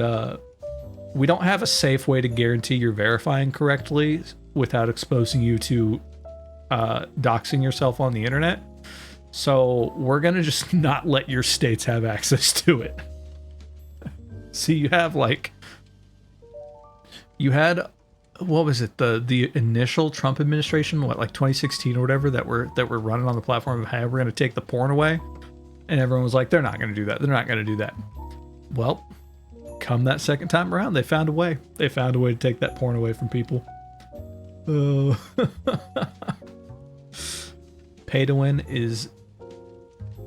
we don't have a safe way to guarantee you're verifying correctly without exposing you to doxing yourself on the internet. So we're going to just not let your states have access to it. So you have what was it? The initial Trump administration, like 2016 or whatever, that were running on the platform of, hey, we're going to take the porn away. And everyone was like, they're not going to do that. They're not going to do that. Well, come that second time around, they found a way. They found a way to take that porn away from people. Pay to win is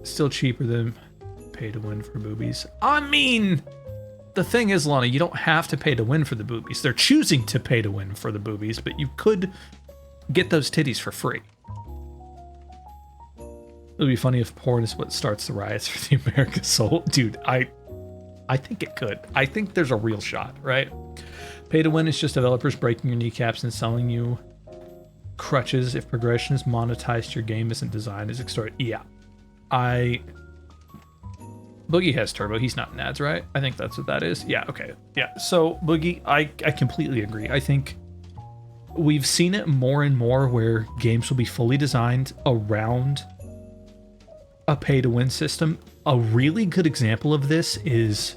still cheaper than pay to win for boobies. I mean, the thing is, Lana, you don't have to pay to win for the boobies. They're choosing to pay to win for the boobies, but you could get those titties for free. It would be funny if porn is what starts the riots for the American soul. Dude, I think it could. I think there's a real shot, right? Pay to win is just developers breaking your kneecaps and selling you crutches if progression is monetized, your game isn't designed as extort. Yeah. Boogie has turbo. He's not in ads, right? I think that's what that is. Yeah, okay. Yeah. So Boogie, I completely agree. I think we've seen it more and more where games will be fully designed around a pay to win system. A really good example of this is,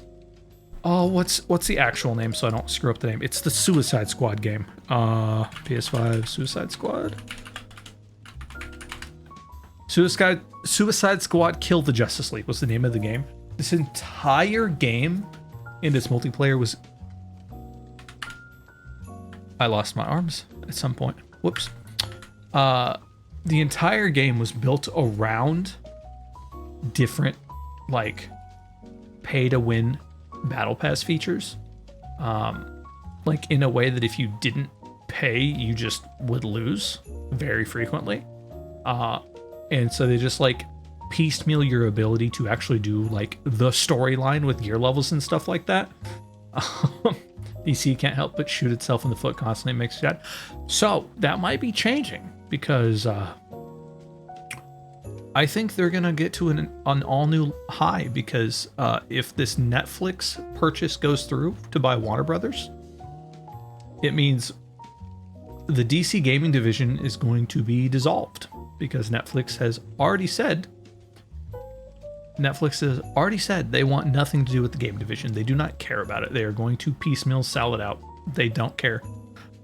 what's the actual name so I don't screw up the name? It's the Suicide Squad game. PS5 Suicide Squad. Suicide Squad Kill the Justice League was the name of the game. This entire game in its multiplayer was... I lost my arms at some point. Whoops. The entire game was built around different, like, pay-to-win battle pass features. Like, in a way that if you didn't pay, you just would lose very frequently. And so they just, like, piecemeal your ability to actually do, like, the storyline with gear levels and stuff like that. DC can't help but shoot itself in the foot constantly. It makes it sad. So that might be changing because I think they're gonna get to an all new high because if this Netflix purchase goes through to buy Warner Brothers, it means the DC gaming division is going to be dissolved because Netflix has already said they want nothing to do with the game division. They do not care about it. They are going to piecemeal sell it out. They don't care.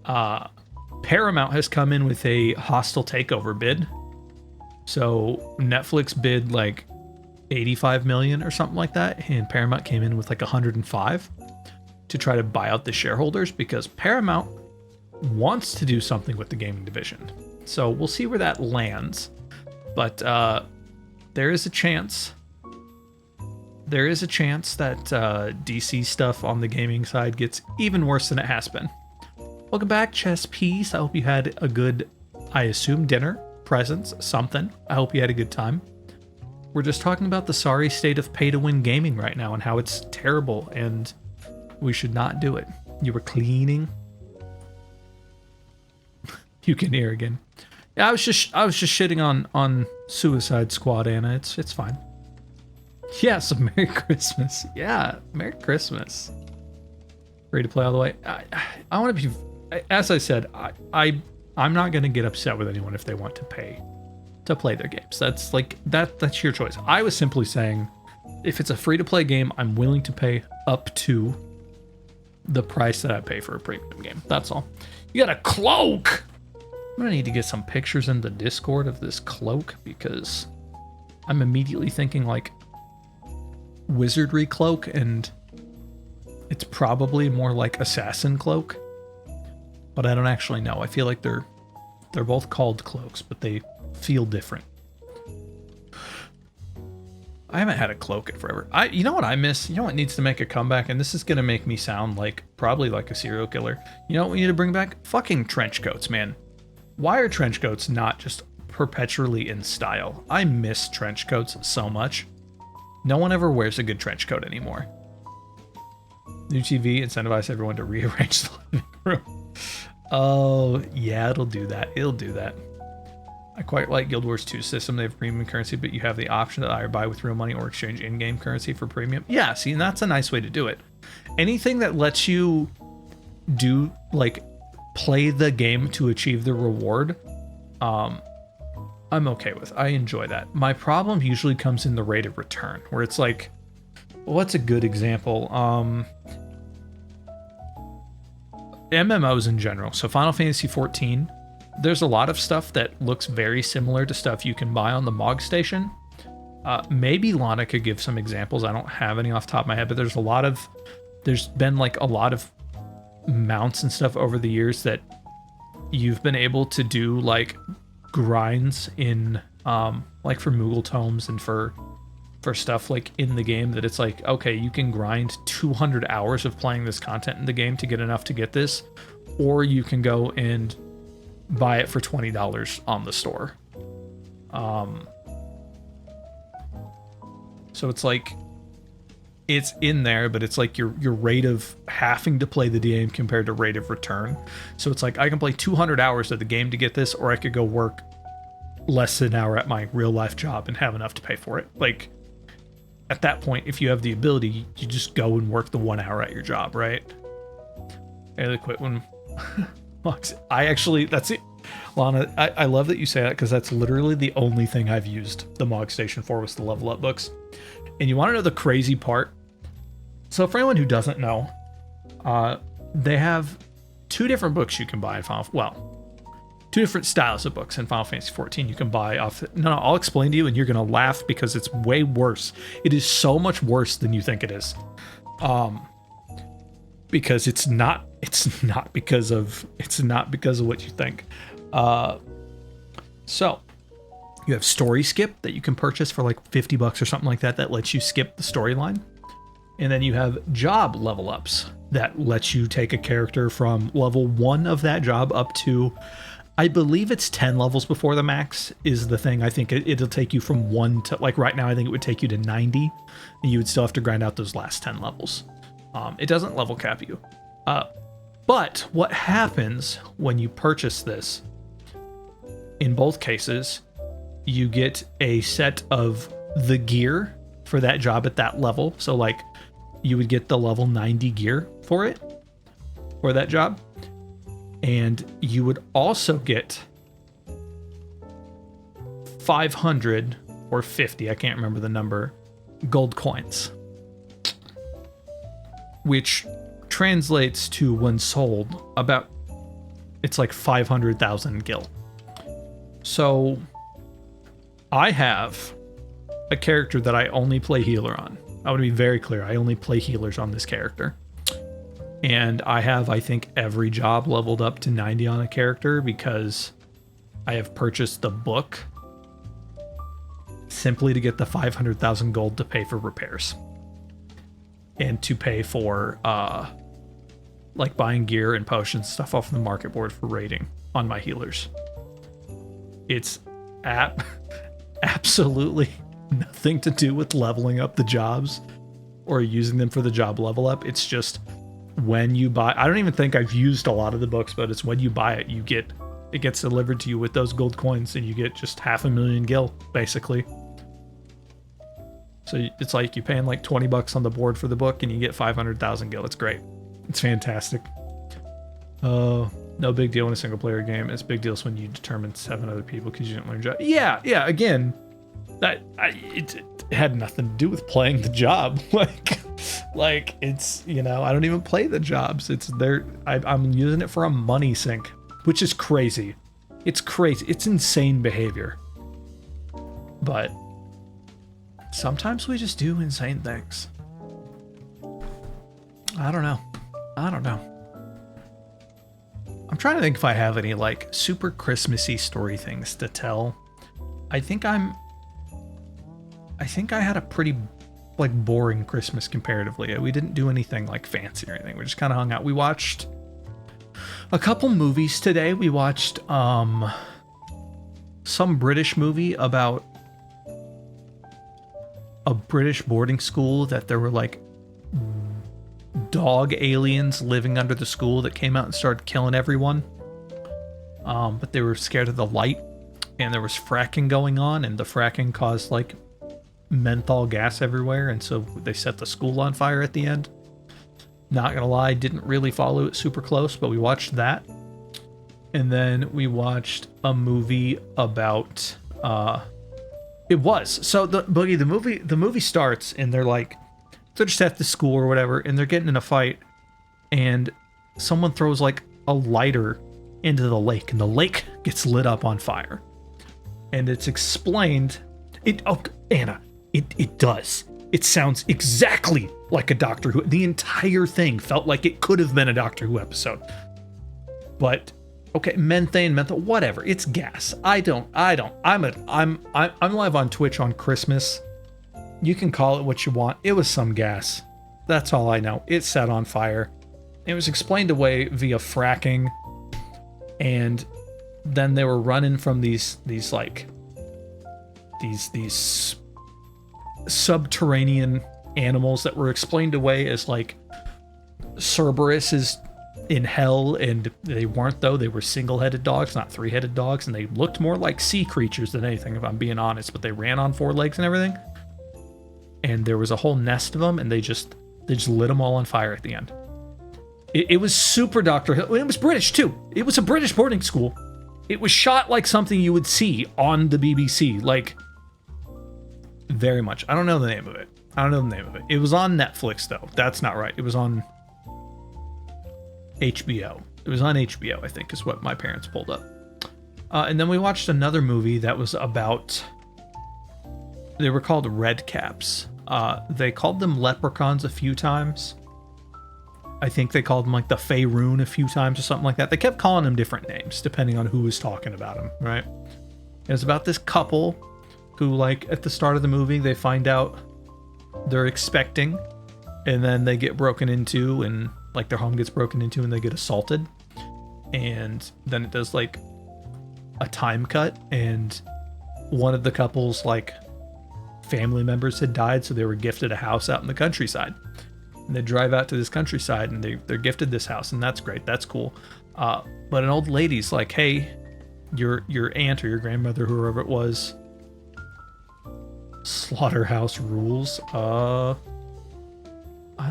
Paramount has come in with a hostile takeover bid. So Netflix bid like 85 million or something like that, and Paramount came in with like 105 to try to buy out the shareholders because Paramount wants to do something with the gaming division. So we'll see where that lands. But there is a chance that DC stuff on the gaming side gets even worse than it has been. Welcome back, Chess Piece. I hope you had a good, I assume, dinner, presents, something. I hope you had a good time. We're just talking about the sorry state of pay-to-win gaming right now and how it's terrible and we should not do it. You were cleaning. You can hear again. Yeah, I was just shitting on Suicide Squad, Anna. It's fine. Yes, Merry Christmas. Yeah, Merry Christmas. Ready to play all the way. I want to be, as I said, I'm not going to get upset with anyone if they want to pay to play their games. That's like that's your choice. I was simply saying, if it's a free-to-play game, I'm willing to pay up to the price that I pay for a premium game. That's all. You got a cloak. I'm gonna need to get some pictures in the Discord of this cloak because I'm immediately thinking like wizardry cloak, and it's probably more like assassin cloak, but I don't actually know. I feel like they're both called cloaks, but they feel different. I haven't had a cloak in forever. You know what I miss? You know what needs to make a comeback? And this is gonna make me sound like probably like a serial killer. You know what we need to bring back? Fucking trench coats, man. Why are trench coats not just perpetually in style? I miss trench coats so much. No one ever wears a good trench coat anymore. New TV incentivized everyone to rearrange the living room. Oh, yeah, it'll do that. It'll do that. I quite like Guild Wars 2 system. They have premium currency, but you have the option to either buy with real money or exchange in-game currency for premium. Yeah, see, and that's a nice way to do it. Anything that lets you do, like, play the game to achieve the reward, I'm okay with. I enjoy that. My problem usually comes in the rate of return, where it's like, what's a good example? MMOs in general. So Final Fantasy XIV, there's a lot of stuff that looks very similar to stuff you can buy on the MOG station. Maybe Lana could give some examples. I don't have any off the top of my head, but there's been like a lot of mounts and stuff over the years that you've been able to do like grinds in like for Moogle tomes and for stuff like in the game that it's like, okay, you can grind 200 hours of playing this content in the game to get enough to get this, or you can go and buy it for $20 on the store. So it's like, it's in there, but it's like your rate of having to play the game compared to rate of return. So it's like I can play 200 hours of the game to get this, or I could go work less than an hour at my real life job and have enough to pay for it. Like at that point, if you have the ability, you just go and work the 1 hour at your job, right? I really quit when I actually, that's it. Lana, I love that you say that because that's literally the only thing I've used the MOG station for was the level up books. And you want to know the crazy part? So for anyone who doesn't know, they have two different books you can buy in two different styles of books in Final Fantasy XIV you can buy off. No, I'll explain to you and you're going to laugh because it's way worse. It is so much worse than you think it is. Because it's not because of what you think. So you have Story Skip that you can purchase for like $50 or something like that lets you skip the storyline. And then you have job level ups that lets you take a character from level 1 of that job up to, I believe it's 10 levels before the max is the thing. I think it'll take you from 1 to, like right now, I think it would take you to 90, and you would still have to grind out those last 10 levels. It doesn't level cap you. But what happens when you purchase this, in both cases, you get a set of the gear for that job at that level. So like you would get the level 90 gear for it, for that job. And you would also get 500 or 50, I can't remember the number, gold coins, which translates to, when sold, about, it's like 500,000 gil. So I have a character that I only play healer on. I want to be very clear. I only play healers on this character. And I have, I think, every job leveled up to 90 on a character because I have purchased the book simply to get the 500,000 gold to pay for repairs. And to pay for, like buying gear and potions, stuff off the market board for raiding on my healers. It's absolutely nothing to do with leveling up the jobs or using them for the job level up. It's just when you buy, I don't even think I've used a lot of the books, but it's when you buy it, it gets delivered to you with those gold coins and you get just 500,000 gil, basically. So it's like you're paying like 20 bucks on the board for the book and you get 500,000 gil. It's great. It's fantastic. No big deal in a single player game. It's big deals when you determine 7 other people because you didn't learn job. Yeah. Again, it had nothing to do with playing the job. Like it's, I don't even play the jobs. It's there. I'm using it for a money sink, which is crazy. It's crazy. It's insane behavior. But sometimes we just do insane things. I don't know. I'm trying to think if I have any like super Christmassy story things to tell. I think I had a pretty like boring Christmas comparatively. We didn't do anything like fancy or anything. We just kind of hung out. We watched a couple movies today. We watched some British movie about a British boarding school that there were like dog aliens living under the school that came out and started killing everyone. But they were scared of the light, and there was fracking going on, and the fracking caused like menthol gas everywhere, and so they set the school on fire at the end. Not gonna lie, didn't really follow it super close, but we watched that. And then we watched a movie about the movie starts and they're just at the school or whatever, and they're getting in a fight, and someone throws like a lighter into the lake, and the lake gets lit up on fire. And it's explained. Anna, it does. It sounds exactly like a Doctor Who. The entire thing felt like it could have been a Doctor Who episode. But okay, methane, menthol, whatever. It's gas. I'm live on Twitch on Christmas. You can call it what you want. It was some gas. That's all I know. It set on fire. It was explained away via fracking, and then they were running from these subterranean animals that were explained away as like Cerberus is in hell, and they weren't, though. They were single-headed dogs, not three-headed dogs, and they looked more like sea creatures than anything, if I'm being honest, but they ran on 4 legs and everything. And there was a whole nest of them, and they just lit them all on fire at the end. It was super Doctor Who. It was British too. It was a British boarding school. It was shot like something you would see on the BBC, like very much. I don't know the name of it. It was on Netflix though. That's not right. It was on HBO. I think, is what my parents pulled up. And then we watched another movie that was about. They were called Red Caps. They called them leprechauns a few times. I think they called them like the Faerun a few times or something like that. They kept calling them different names depending on who was talking about them, right? It was about this couple who, like, at the start of the movie, they find out they're expecting, and then they get broken into, and like their home gets broken into, and they get assaulted. And then it does like a time cut, and one of the couple's like family members had died, so they were gifted a house out in the countryside. And they drive out to this countryside, and they're gifted this house, and that's great, that's cool. But an old lady's like, hey, your aunt or your grandmother, whoever it was, Slaughterhouse Rules. I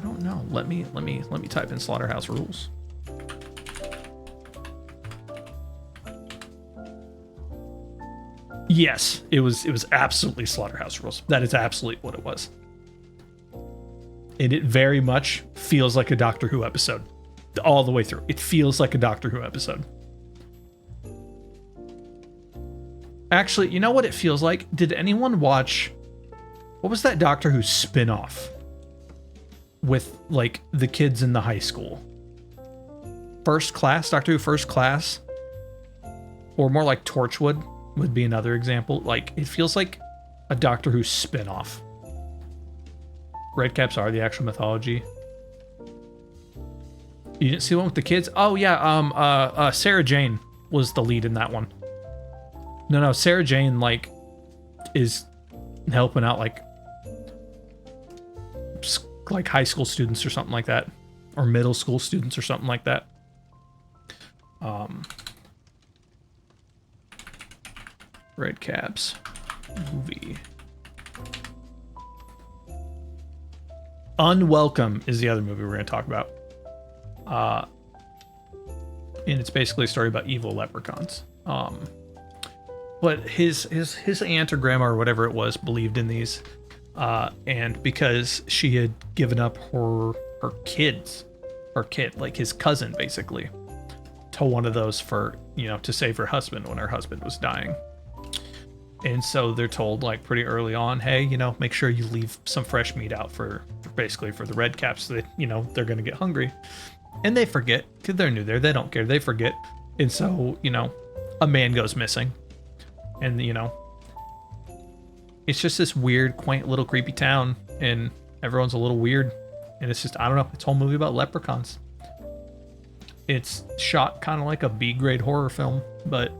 don't know. Let me type in Slaughterhouse Rules. Yes, it was absolutely Slaughterhouse Rules. That is absolutely what it was. And it very much feels like a Doctor Who episode. All the way through. It feels like a Doctor Who episode. Actually, you know what it feels like? Did anyone watch... What was that Doctor Who spin-off? With, like, the kids in the high school? First Class? Doctor Who First Class? Or more like Torchwood would be another example. Like, it feels like a Doctor Who spin-off. Redcaps are the actual mythology. You didn't see one with the kids? Oh, yeah, Sarah Jane was the lead in that one. No, Sarah Jane, like, is helping out, like high school students or something like that. Or middle school students or something like that. Redcaps movie. Unwelcome is the other movie we're going to talk about. And it's basically a story about evil leprechauns. But his aunt or grandma or whatever it was believed in these, and because she had given up her kid, like his cousin basically, to one of those for, you know, to save her husband when her husband was dying. And so they're told, like, pretty early on, hey, you know, make sure you leave some fresh meat out for basically for the Redcaps, so that, you know, they're gonna get hungry. And they forget, because they're new there, they don't care, they forget. And so, you know, a man goes missing. And, you know, it's just this weird, quaint little creepy town, and everyone's a little weird. And it's just, I don't know, it's a whole movie about leprechauns. It's shot kind of like a B-grade horror film, but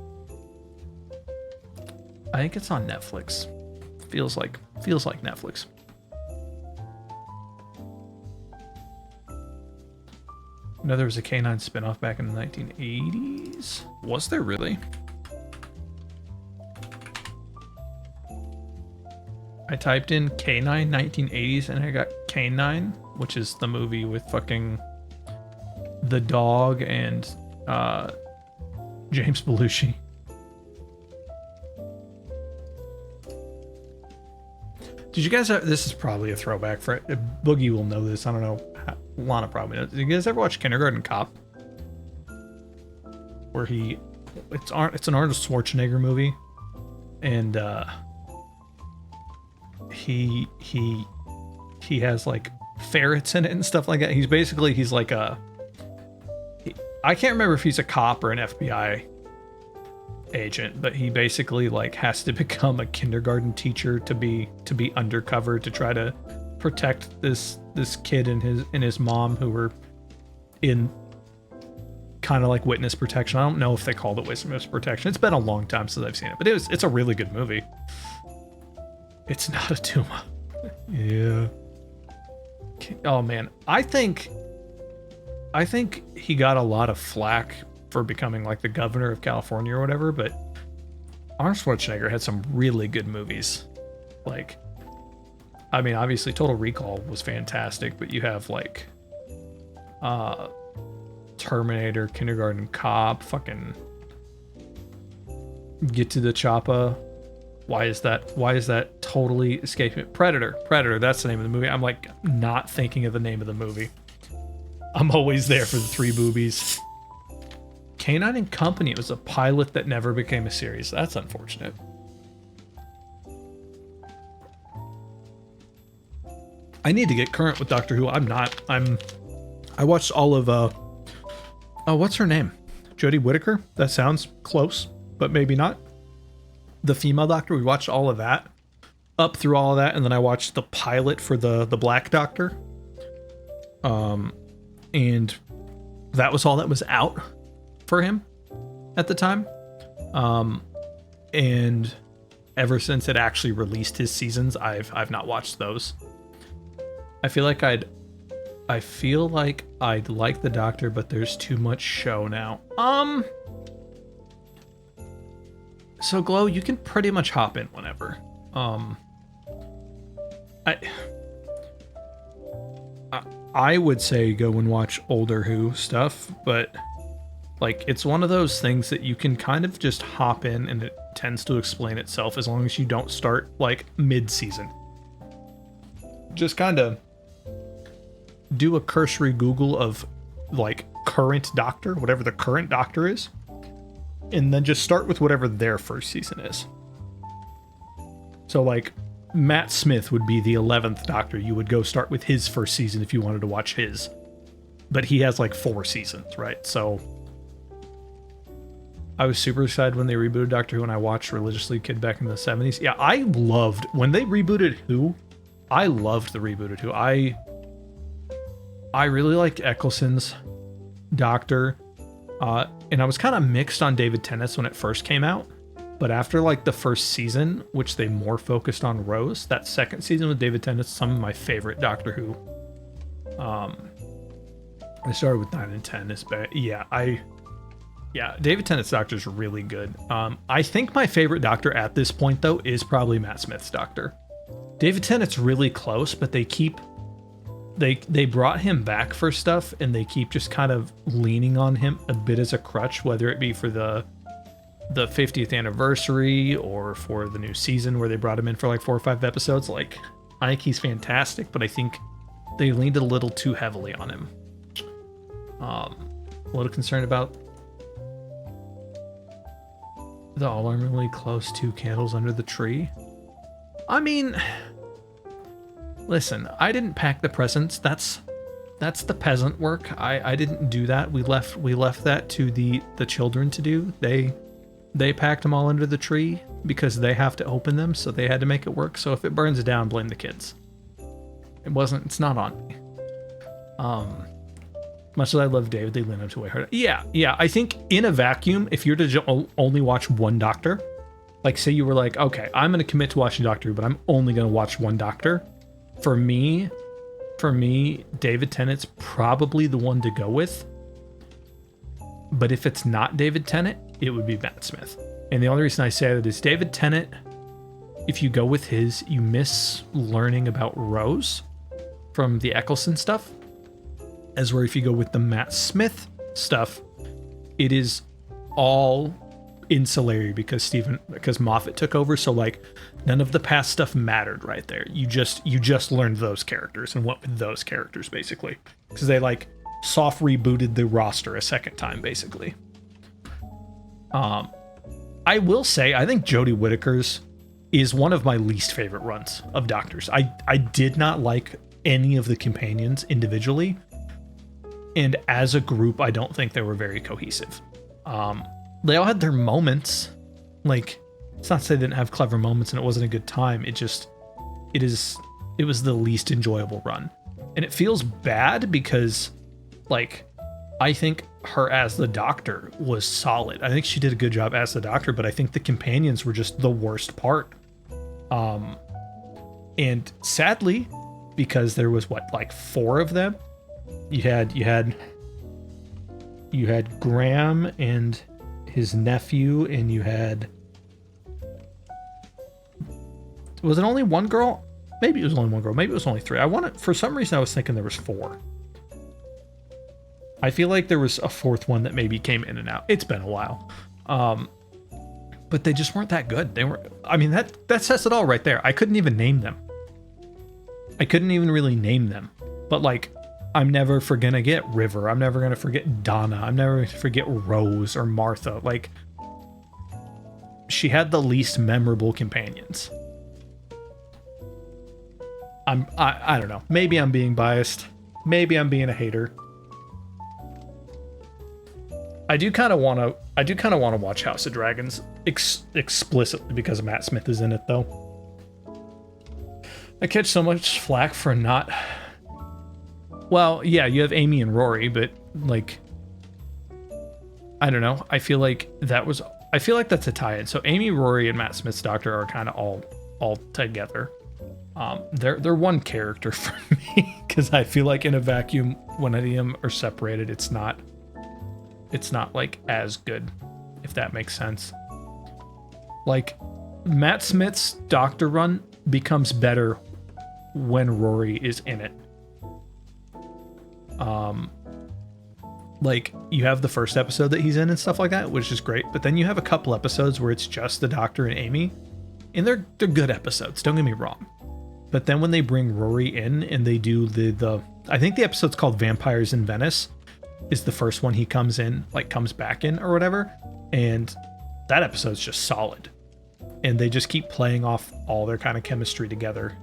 I think it's on Netflix. Feels like Netflix. I know there was a K9 spinoff back in the 1980s. Was there really? I typed in K9 1980s and I got K9, which is the movie with fucking the dog and James Belushi. Did you guys have, this is probably a throwback for it. Boogie will know this. I don't know. Lana probably knows. Did you guys ever watch Kindergarten Cop? Where it's an Arnold Schwarzenegger movie, and he has like ferrets in it and stuff like that. He's like I can't remember if he's a cop or an FBI agent, but he basically like has to become a kindergarten teacher to be undercover to try to protect this kid and his mom, who were in kind of like witness protection. I don't know if they called it witness protection. It's been a long time since I've seen it, but it's a really good movie. It's not a Tuma. Yeah. Oh man, I think he got a lot of flack for becoming like the governor of California or whatever, but Arnold Schwarzenegger had some really good movies. Like, I mean, obviously Total Recall was fantastic, but you have like Terminator, Kindergarten Cop, fucking Get to the Choppa. Why is that totally escaping? Predator, that's the name of the movie. I'm like not thinking of the name of the movie. I'm always there for the three boobies. K9 and Company, it was a pilot that never became a series. That's unfortunate. I need to get current with Doctor Who. I watched all of what's her name? Jodie Whittaker? That sounds close, but maybe not. The female Doctor, we watched all of that. Up through all of that, and then I watched the pilot for the Black Doctor. And that was all that was out for him at the time. And ever since it actually released his seasons, I've not watched those. I feel like I'd like the Doctor, but there's too much show now. So Glow, you can pretty much hop in whenever. I I would say go and watch older Who stuff, but like it's one of those things that you can kind of just hop in and it tends to explain itself as long as you don't start like mid-season. Just kind of do a cursory Google of like current Doctor, whatever the current Doctor is, and then just start with whatever their first season is. So like Matt Smith would be the 11th Doctor. You would go start with his first season if you wanted to watch his. But he has like 4 seasons, right? So I was super excited when they rebooted Doctor Who and I watched religiously Kid back in the 70s. Yeah, I loved when they rebooted Who. I loved the rebooted Who. I really liked Eccleston's Doctor. And I was kind of mixed on David Tennant's when it first came out. But after like the first season, which they more focused on Rose, that second season with David Tennant's some of my favorite Doctor Who. I started with 9 and 10. David Tennant's Doctor is really good. I think my favorite Doctor at this point though is probably Matt Smith's Doctor. David Tennant's really close, but they brought him back for stuff and they keep just kind of leaning on him a bit as a crutch, whether it be for the 50th anniversary or for the new season where they brought him in for like 4 or 5 episodes. Like, I think he's fantastic, but I think they leaned a little too heavily on him. A little concerned about the alarmingly close 2 candles under the tree. I mean, listen, I didn't pack the presents. That's the peasant work. I didn't do that. We left that to the children to do. They packed them all under the tree because they have to open them, so they had to make it work. So if it burns down, blame the kids. It's not on me. Much as I love David, they lean up to way harder. Yeah, I think in a vacuum, if you're to only watch one Doctor, like say you were like, okay, I'm going to commit to watching Doctor Who, but I'm only going to watch one Doctor. For me, David Tennant's probably the one to go with. But if it's not David Tennant, it would be Matt Smith. And the only reason I say that is David Tennant, if you go with his, you miss learning about Rose from the Eccleston stuff. As where if you go with the Matt Smith stuff, it is all insularity because Moffat took over. So like none of the past stuff mattered right there. You just learned those characters and went with those characters basically. Because they like soft rebooted the roster a second time, basically. I will say, I think Jodie Whittaker's is one of my least favorite runs of Doctors. I did not like any of the companions individually, and as a group, I don't think they were very cohesive. They all had their moments. Like, it's not to say they didn't have clever moments and it wasn't a good time. It was the least enjoyable run, and it feels bad because like, I think her as the Doctor was solid. I think she did a good job as the Doctor, but I think the companions were just the worst part. And sadly, because there was like 4 of them, you had Graham and his nephew, and you had, was it only one girl? Maybe it was only one girl. Maybe it was only 3. For some reason I was thinking there was 4. I feel like there was a 4th one that maybe came in and out. It's been a while. But they just weren't that good. That says it all right there. I couldn't even name them. I couldn't even really name them. But like, I'm never gonna forget River. I'm never gonna forget Donna. I'm never gonna forget Rose or Martha. Like, she had the least memorable companions. I don't know. Maybe I'm being biased. Maybe I'm being a hater. I do kind of want to watch House of Dragons explicitly because Matt Smith is in it, though. I catch so much flack for not. Well, yeah, you have Amy and Rory, but like, I don't know. I feel like that's a tie-in. So Amy, Rory, and Matt Smith's Doctor are kind of all together. They're one character for me because I feel like in a vacuum, when any of them are separated, it's not like as good, if that makes sense. Like, Matt Smith's Doctor run becomes better when Rory is in it. Like, you have the first episode that he's in and stuff like that, which is great, but then you have a couple episodes where it's just the Doctor and Amy, and they're good episodes, don't get me wrong. But then when they bring Rory in and they do the I think the episode's called Vampires in Venice, is the first one he comes back in or whatever, and that episode's just solid. And they just keep playing off all their kind of chemistry together.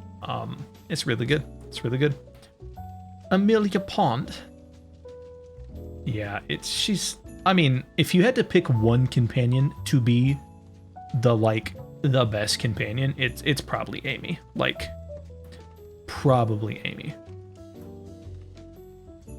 It's really good. It's really good. Amelia Pond. Yeah, I mean, if you had to pick one companion to be the best companion, it's probably Amy. Like, probably Amy.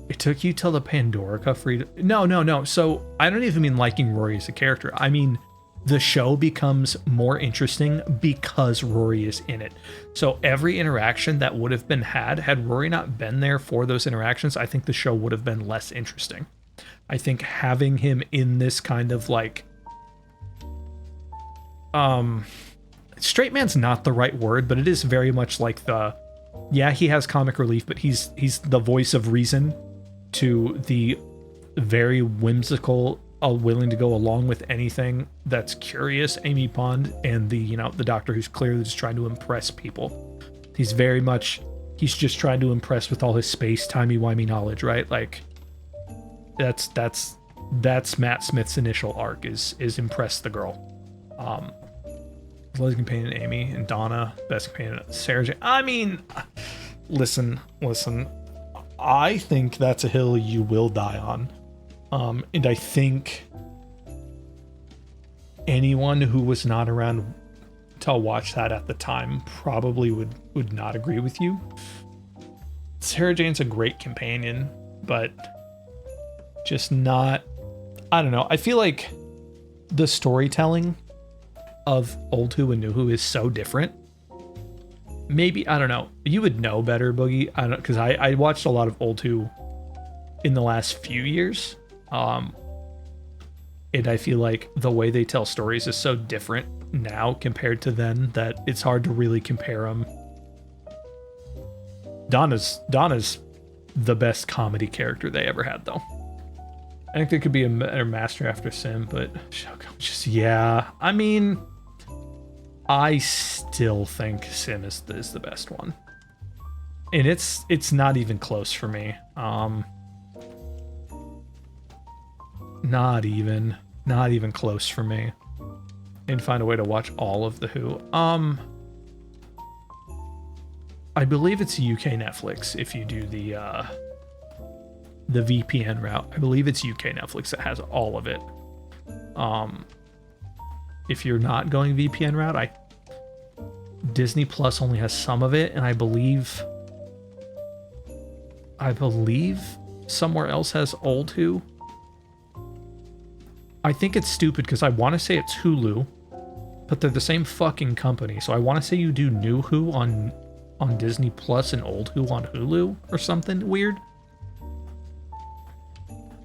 It took you till the Pandorica freedom. No. So I don't even mean liking Rory as a character. I mean, the show becomes more interesting because Rory is in it. So every interaction that would have been had Rory not been there for those interactions, I think the show would have been less interesting. I think having him in this kind of like, straight man's not the right word, but it is very much like he has comic relief, but he's the voice of reason to the very whimsical, willing to go along with anything that's curious Amy Pond, and the Doctor who's clearly just trying to impress people. He's just trying to impress with all his space timey-wimey knowledge, right? Like, that's Matt Smith's initial arc is impress the girl. Lesbian companion Amy and Donna, best companion Sarah Jane. I mean, listen. I think that's a hill you will die on. And I think anyone who was not around to watch that at the time probably would not agree with you. Sarah Jane's a great companion, but just not, I don't know. I feel like the storytelling of Old Who and New Who is so different. Maybe, I don't know. You would know better, Boogie. I don't, because I watched a lot of Old Who in the last few years. And I feel like the way they tell stories is so different now compared to then that it's hard to really compare them. Donna's the best comedy character they ever had, though. I think there could be a better master after Sim, but just, yeah. I mean, I still think Sim is the best one. And it's not even close for me. Not even close for me. And find a way to watch all of the Who. I believe it's UK Netflix if you do the VPN route. I believe it's UK Netflix that has all of it. If you're not going VPN route, Disney Plus only has some of it, and I believe somewhere else has Old Who. I think it's stupid because I want to say it's Hulu, but they're the same fucking company. So I want to say you do New Who on Disney Plus and Old Who on Hulu or something weird.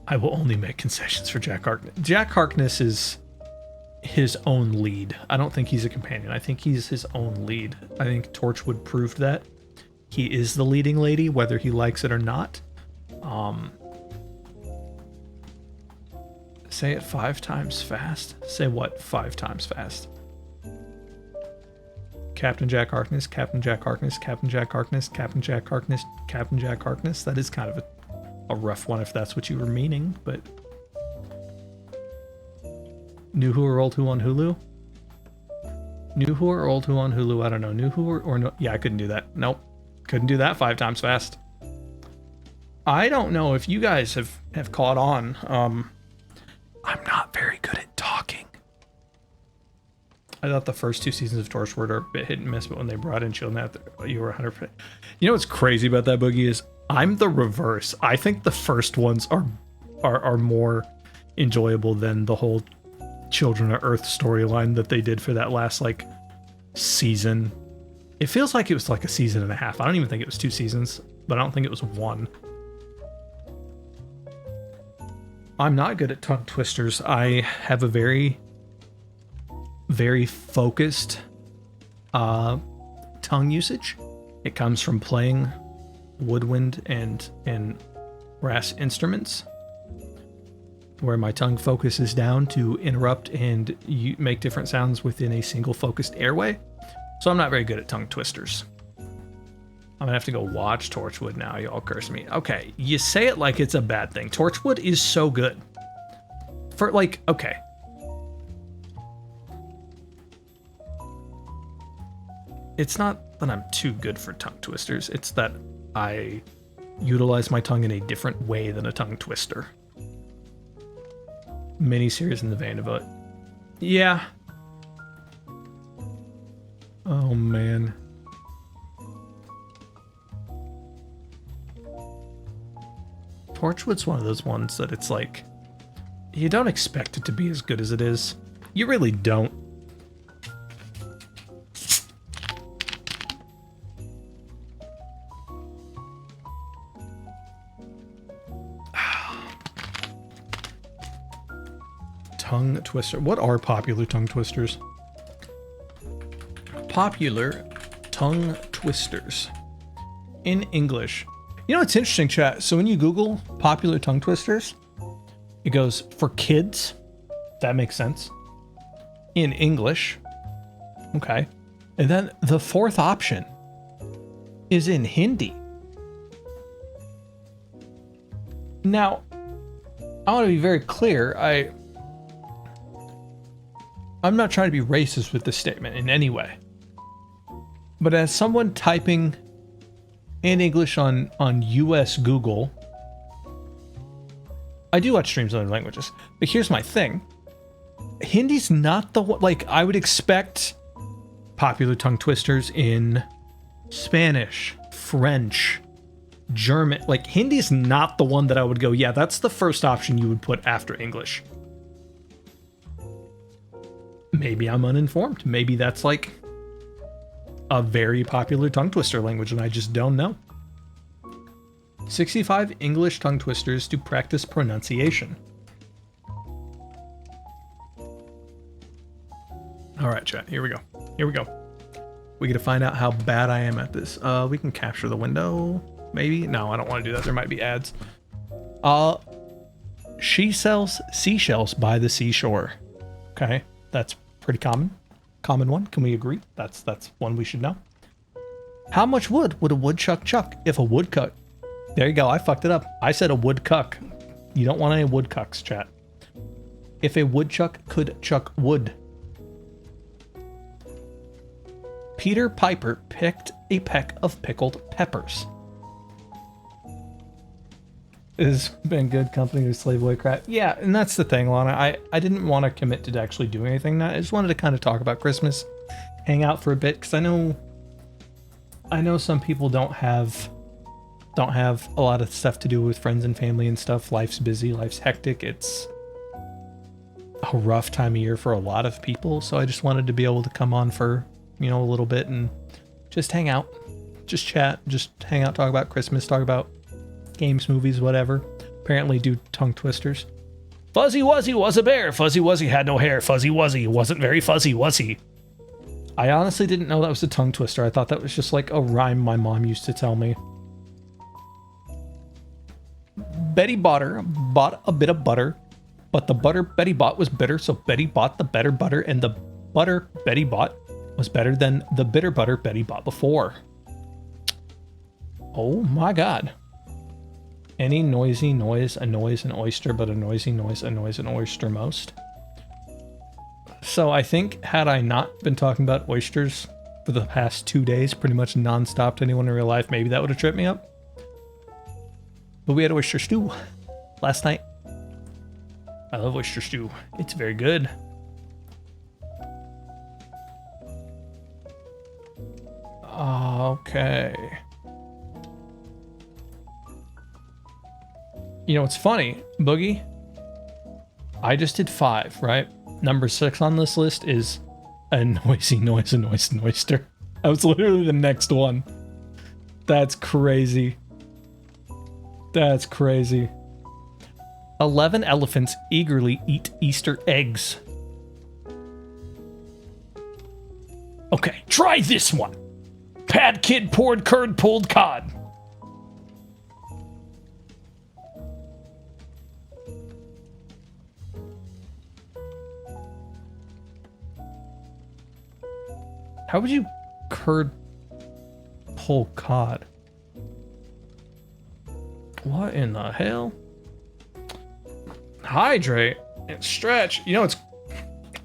I will only make concessions for Jack Harkness. Jack Harkness is his own lead. I don't think he's a companion. I think he's his own lead. I think Torchwood proved that. He is the leading lady, whether he likes it or not. Say it 5 times fast. Say what 5 times fast? Captain Jack Harkness, Captain Jack Harkness, Captain Jack Harkness, Captain Jack Harkness, Captain Jack Harkness. That is kind of a rough one if that's what you were meaning, but... New Who or Old Who on Hulu? New Who or Old Who on Hulu? I don't know. New Who or no... Yeah, I couldn't do that. Nope. Couldn't do that 5 times fast. I don't know if you guys have caught on. I'm not very good at talking. I thought the first 2 seasons of Torchwood are a bit hit and miss, but when they brought in children, you were 100%. You know what's crazy about that, Boogie, is I'm the reverse. I think the first ones are more enjoyable than the whole Children of Earth storyline that they did for that last season. It feels like it was like a season and a half. I don't even think it was 2 seasons, but I don't think it was 1. I'm not good at tongue twisters. I have a very, very focused tongue usage. It comes from playing woodwind and brass instruments, where my tongue focuses down to interrupt and make different sounds within a single focused airway. So I'm not very good at tongue twisters. I'm gonna have to go watch Torchwood now. Y'all curse me. Okay, you say it like it's a bad thing. Torchwood is so good. For like, okay. It's not that I'm too good for tongue twisters. It's that I utilize my tongue in a different way than a tongue twister. Miniseries in the vein of it. Yeah. Oh, man. Torchwood's one of those ones that it's like, you don't expect it to be as good as it is. You really don't. Tongue twister. What are popular tongue twisters? Popular tongue twisters in English. You know, it's interesting, chat. So when you Google popular tongue twisters, it goes for kids. That makes sense. In English. Okay. And then the fourth option is in Hindi. Now, I want to be very clear. I'm not trying to be racist with this statement in any way. But as someone typing in English on US Google, I do watch streams in other languages. But here's my thing. Hindi's not the one, like, I would expect popular tongue twisters in Spanish, French, German. Like, Hindi's not the one that I would go, yeah, that's the first option you would put after English. Maybe I'm uninformed. Maybe that's like a very popular tongue twister language and I just don't know. 65 English tongue twisters to practice pronunciation. All right, chat. Here we go. Here we go. We get to find out how bad I am at this. We can capture the window. Maybe. No, I don't want to do that. There might be ads. She sells seashells by the seashore. Okay. That's pretty common. Common one. Can we agree? That's one we should know. How much wood would a woodchuck chuck if a woodchuck... There you go. I fucked it up. I said a woodcuck. You don't want any woodcucks, chat. If a woodchuck could chuck wood. Peter Piper picked a peck of pickled peppers. Has been good company with Slave Boy crap. Yeah, and that's the thing, Lana. I didn't want to commit to actually doing anything. I just wanted to kind of talk about Christmas, hang out for a bit, because I know some people don't have a lot of stuff to do with friends and family and stuff. Life's busy, life's hectic. It's a rough time of year for a lot of people, so I just wanted to be able to come on for, a little bit and just hang out, just chat, just hang out, talk about Christmas, talk about games, movies, whatever. Apparently do tongue twisters. Fuzzy Wuzzy was a bear. Fuzzy Wuzzy had no hair. Fuzzy Wuzzy wasn't very fuzzy, was he? I honestly didn't know that was a tongue twister. I thought that was just like a rhyme my mom used to tell me. Betty Botter bought a bit of butter, but the butter Betty bought was bitter, so Betty bought the better butter, and the butter Betty bought was better than the bitter butter Betty bought before. Oh my god. Any noisy noise annoys an oyster, but a noisy noise annoys an oyster most. So I think had I not been talking about oysters for the past 2 days, pretty much non-stop to anyone in real life, maybe that would have tripped me up. But we had oyster stew last night. I love oyster stew. It's very good. Okay. You know, it's funny, Boogie. I just did 5, right? Number 6 on this list is a noisy noise annoys an oyster. That was literally the next one. That's crazy. That's crazy. 11 elephants eagerly eat Easter eggs. Okay, try this one. Pad kid poured curd pulled cod. How would you curd pull cod? What in the hell? Hydrate and stretch. You know, it's...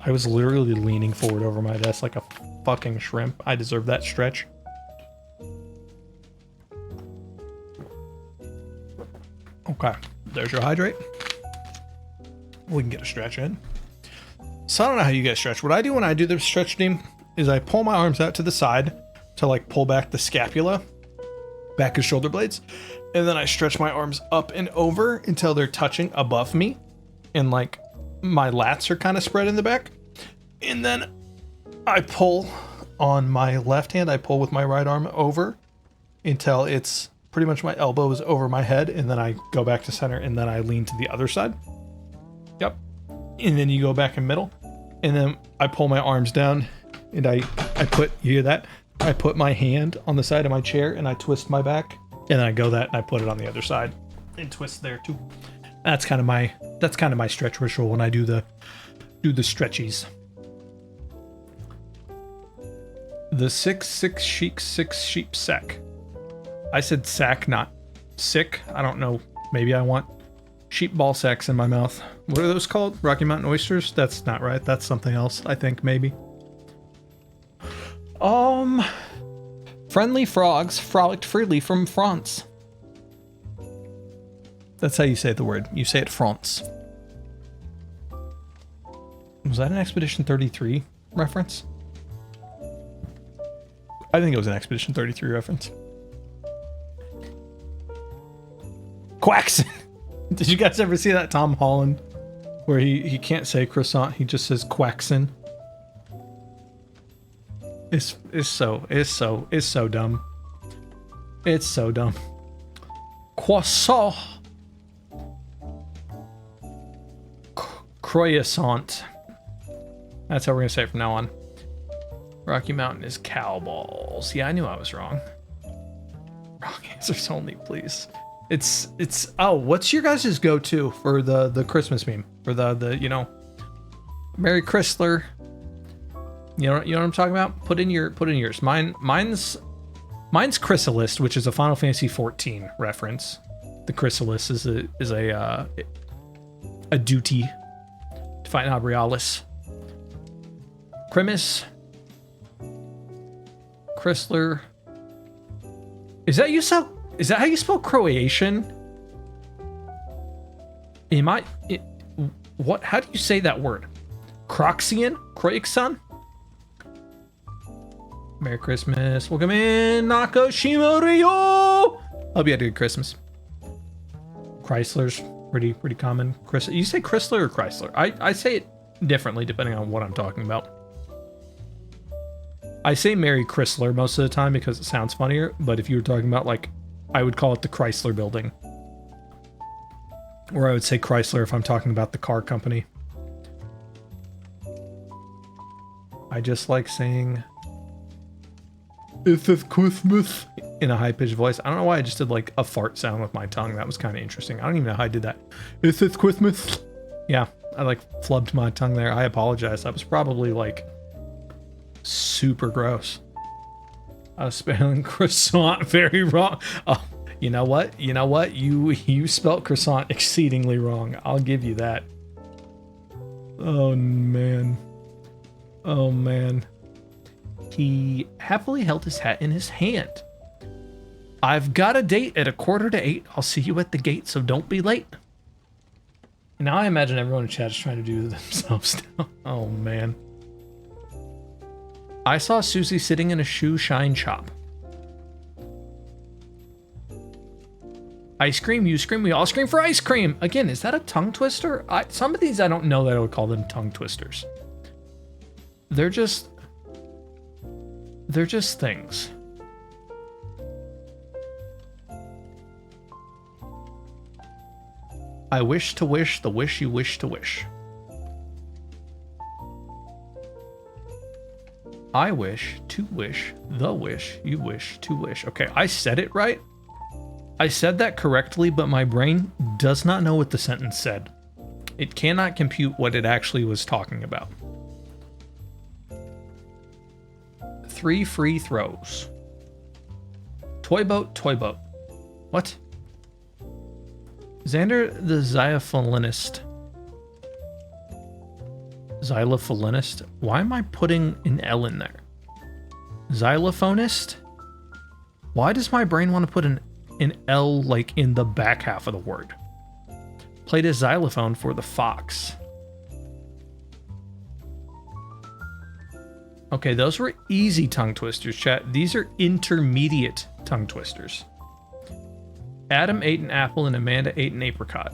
I was literally leaning forward over my desk like a fucking shrimp. I deserve that stretch. Okay, there's your hydrate. We can get a stretch in. So I don't know how you guys stretch. What I do when I do the stretch team is I pull my arms out to the side to like pull back the scapula, back of shoulder blades, and then I stretch my arms up and over until they're touching above me, and like my lats are kind of spread in the back. And then I pull on my left hand, I pull with my right arm over until it's pretty much my elbow is over my head, and then I go back to center, and then I lean to the other side. Yep. And then you go back in middle, and then I pull my arms down, and I put, you hear that? I put my hand on the side of my chair, and I twist my back, and then I go that, and I put it on the other side, and twist there too. That's kind of my stretch ritual when I do the stretchies. The 6 sheep sack. I said sack, not sick. I don't know. Maybe I want sheep ball sacks in my mouth. What are those called? Rocky Mountain oysters? That's not right. That's something else, I think, maybe. Friendly frogs frolicked freely from France. That's how you say the word. You say it France. Was that an Expedition 33 reference? I think it was an Expedition 33 reference. Quaxon. Did you guys ever see that Tom Holland where he can't say croissant, he just says Quaxon? It's so dumb. It's so dumb. Croissant. Croissant. That's how we're gonna say it from now on. Rocky Mountain is cow balls. Yeah, I knew I was wrong. Wrong answers only, please. It's oh, what's your guys' go-to for the Christmas meme? For the you know, Merry Chrysler. You know what I'm talking about? Put in yours. Mine's Chrysalis, which is a Final Fantasy 14 reference. The Chrysalis is a duty to fight Aurealis. Crimis. Chrysler. Is that how you spell Croatian? What? How do you say that word? Croxian? Croixon? Merry Christmas. Welcome in, Nakashima Ryo. Hope you had a good Christmas. Chrysler's pretty common. You say Chrysler or Chrysler? I say it differently depending on what I'm talking about. I say Merry Chrysler most of the time because it sounds funnier, but if you were talking about, like, I would call it the Chrysler Building. Or I would say Chrysler if I'm talking about the car company. I just like saying, "It's Christmas" in a high-pitched voice. I don't know why I just did like a fart sound with my tongue. That was kind of interesting. I don't even know how I did that. "It's Christmas." Yeah, I like flubbed my tongue there. I apologize. That was probably like super gross. I was spelling croissant very wrong. Oh, you know what? You spelled croissant exceedingly wrong. I'll give you that. Oh man. Oh man. He happily held his hat in his hand. "I've got a date at 7:45. I'll see you at the gate, so don't be late." Now I imagine everyone in chat is trying to do themselves now. Oh man. "I saw Susie sitting in a shoe shine shop." Ice cream, you scream, we all scream for ice cream. Again, is that a tongue twister? Some of these I don't know that I would call them tongue twisters. They're just things. I wish to wish the wish you wish to wish. I wish, to wish, the wish, you wish, to wish. Okay, I said it right. I said that correctly, but my brain does not know what the sentence said. It cannot compute what it actually was talking about. 3 free throws. Toy boat, toy boat. What? Xander the Xyopholinist. Xylophonist? Why am I putting an L in there? Xylophonist? Why does my brain want to put an L like in the back half of the word? Played a xylophone for the fox. Okay, those were easy tongue twisters, chat. These are intermediate tongue twisters. Adam ate an apple and Amanda ate an apricot.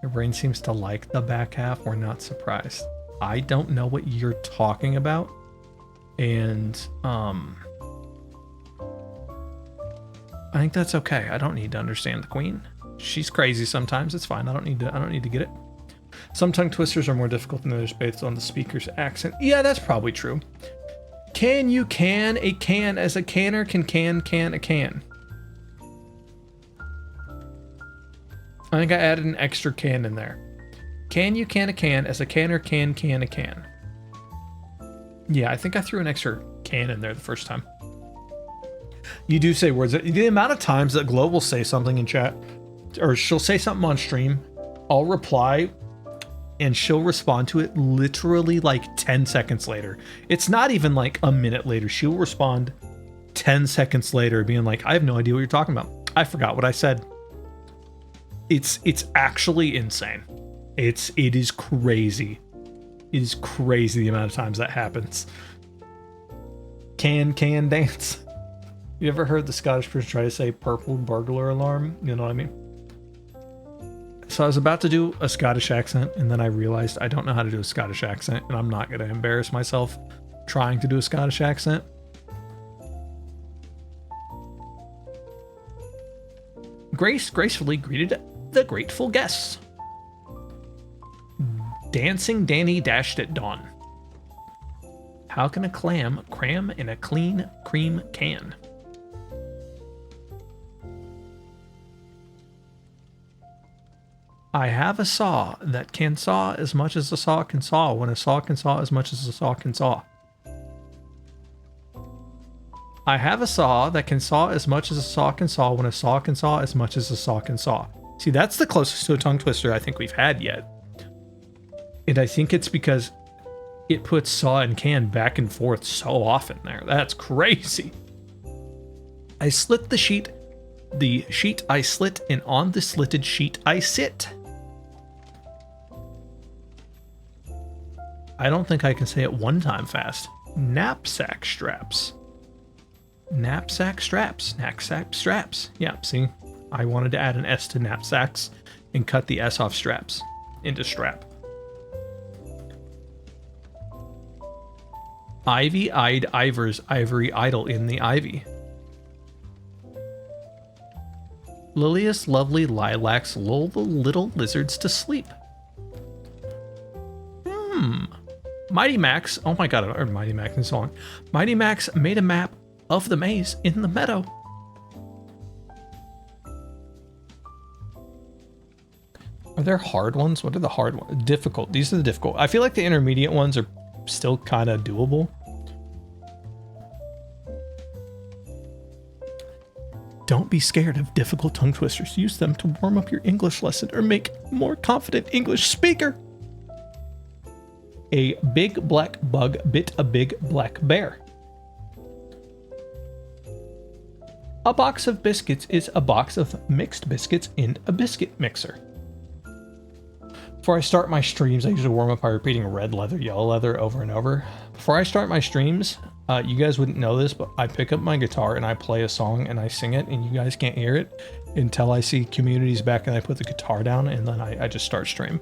Your brain seems to like the back half. We're not surprised. I don't know what you're talking about. And, I think that's okay. I don't need to understand the queen. She's crazy sometimes. It's fine. I don't need to get it. Some tongue twisters are more difficult than others based on the speaker's accent. Yeah, that's probably true. Can you can a can as a canner can a can. I think I added an extra can in there. Can you can a can as a canner can a can. Yeah, I think I threw an extra can in there the first time. You do say words. The amount of times that Glow will say something in chat, or she'll say something on stream, I'll reply, and she'll respond to it literally like 10 seconds later. It's not even like a minute later. She'll respond 10 seconds later being like, I have no idea what you're talking about. I forgot what I said. It's actually insane. It is crazy. It is crazy the amount of times that happens. Can dance. You ever heard the Scottish person try to say purple burglar alarm? You know what I mean? So I was about to do a Scottish accent, and then I realized I don't know how to do a Scottish accent, and I'm not going to embarrass myself trying to do a Scottish accent. Grace gracefully greeted the grateful guests. Dancing Danny dashed at dawn. How can a clam cram in a clean cream can? I have a saw that can saw as much as a saw can saw when a saw can saw as much as a saw can saw. I have a saw that can saw as much as a saw can saw when a saw can saw as much as a saw can saw. See, that's the closest to a tongue twister I think we've had yet. And I think it's because it puts saw and can back and forth so often there. That's crazy. I slit the sheet I slit, and on the slitted sheet I sit. I don't think I can say it one time fast. Knapsack straps. Knapsack straps. Knapsack straps. Yeah, see? I wanted to add an S to knapsacks and cut the S off straps into strap. Ivy-eyed Ivers ivory idle in the ivy. Lilius lovely lilacs lull the little lizards to sleep. Mighty Max, oh my god, I heard Mighty Max in song. Mighty Max made a map of the maze in the meadow. Are there hard ones? What are the hard ones? Difficult. These are the difficult. I feel like the intermediate ones are still kind of doable. Don't be scared of difficult tongue twisters. Use them to warm up your English lesson or make a more confident English speaker. A big black bug bit a big black bear. A box of biscuits is a box of mixed biscuits in a biscuit mixer. Before I start my streams, I usually warm up by repeating red leather, yellow leather over and over. Before I start my streams, you guys wouldn't know this, but I pick up my guitar and I play a song and I sing it, and you guys can't hear it until I see communities back and I put the guitar down, and then I just start stream.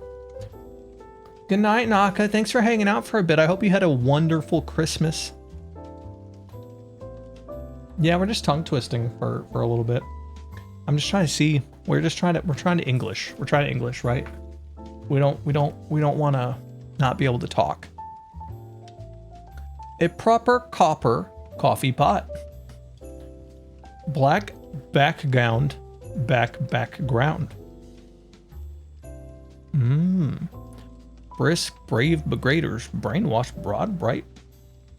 Good night, Naka. Thanks for hanging out for a bit. I hope you had a wonderful Christmas. Yeah, we're just tongue twisting for a little bit. I'm just trying to see. We're trying to English. We're trying to English, right? We don't want to not be able to talk. A proper copper coffee pot. Black background, background. Brisk, brave begraders, brainwashed, broad, bright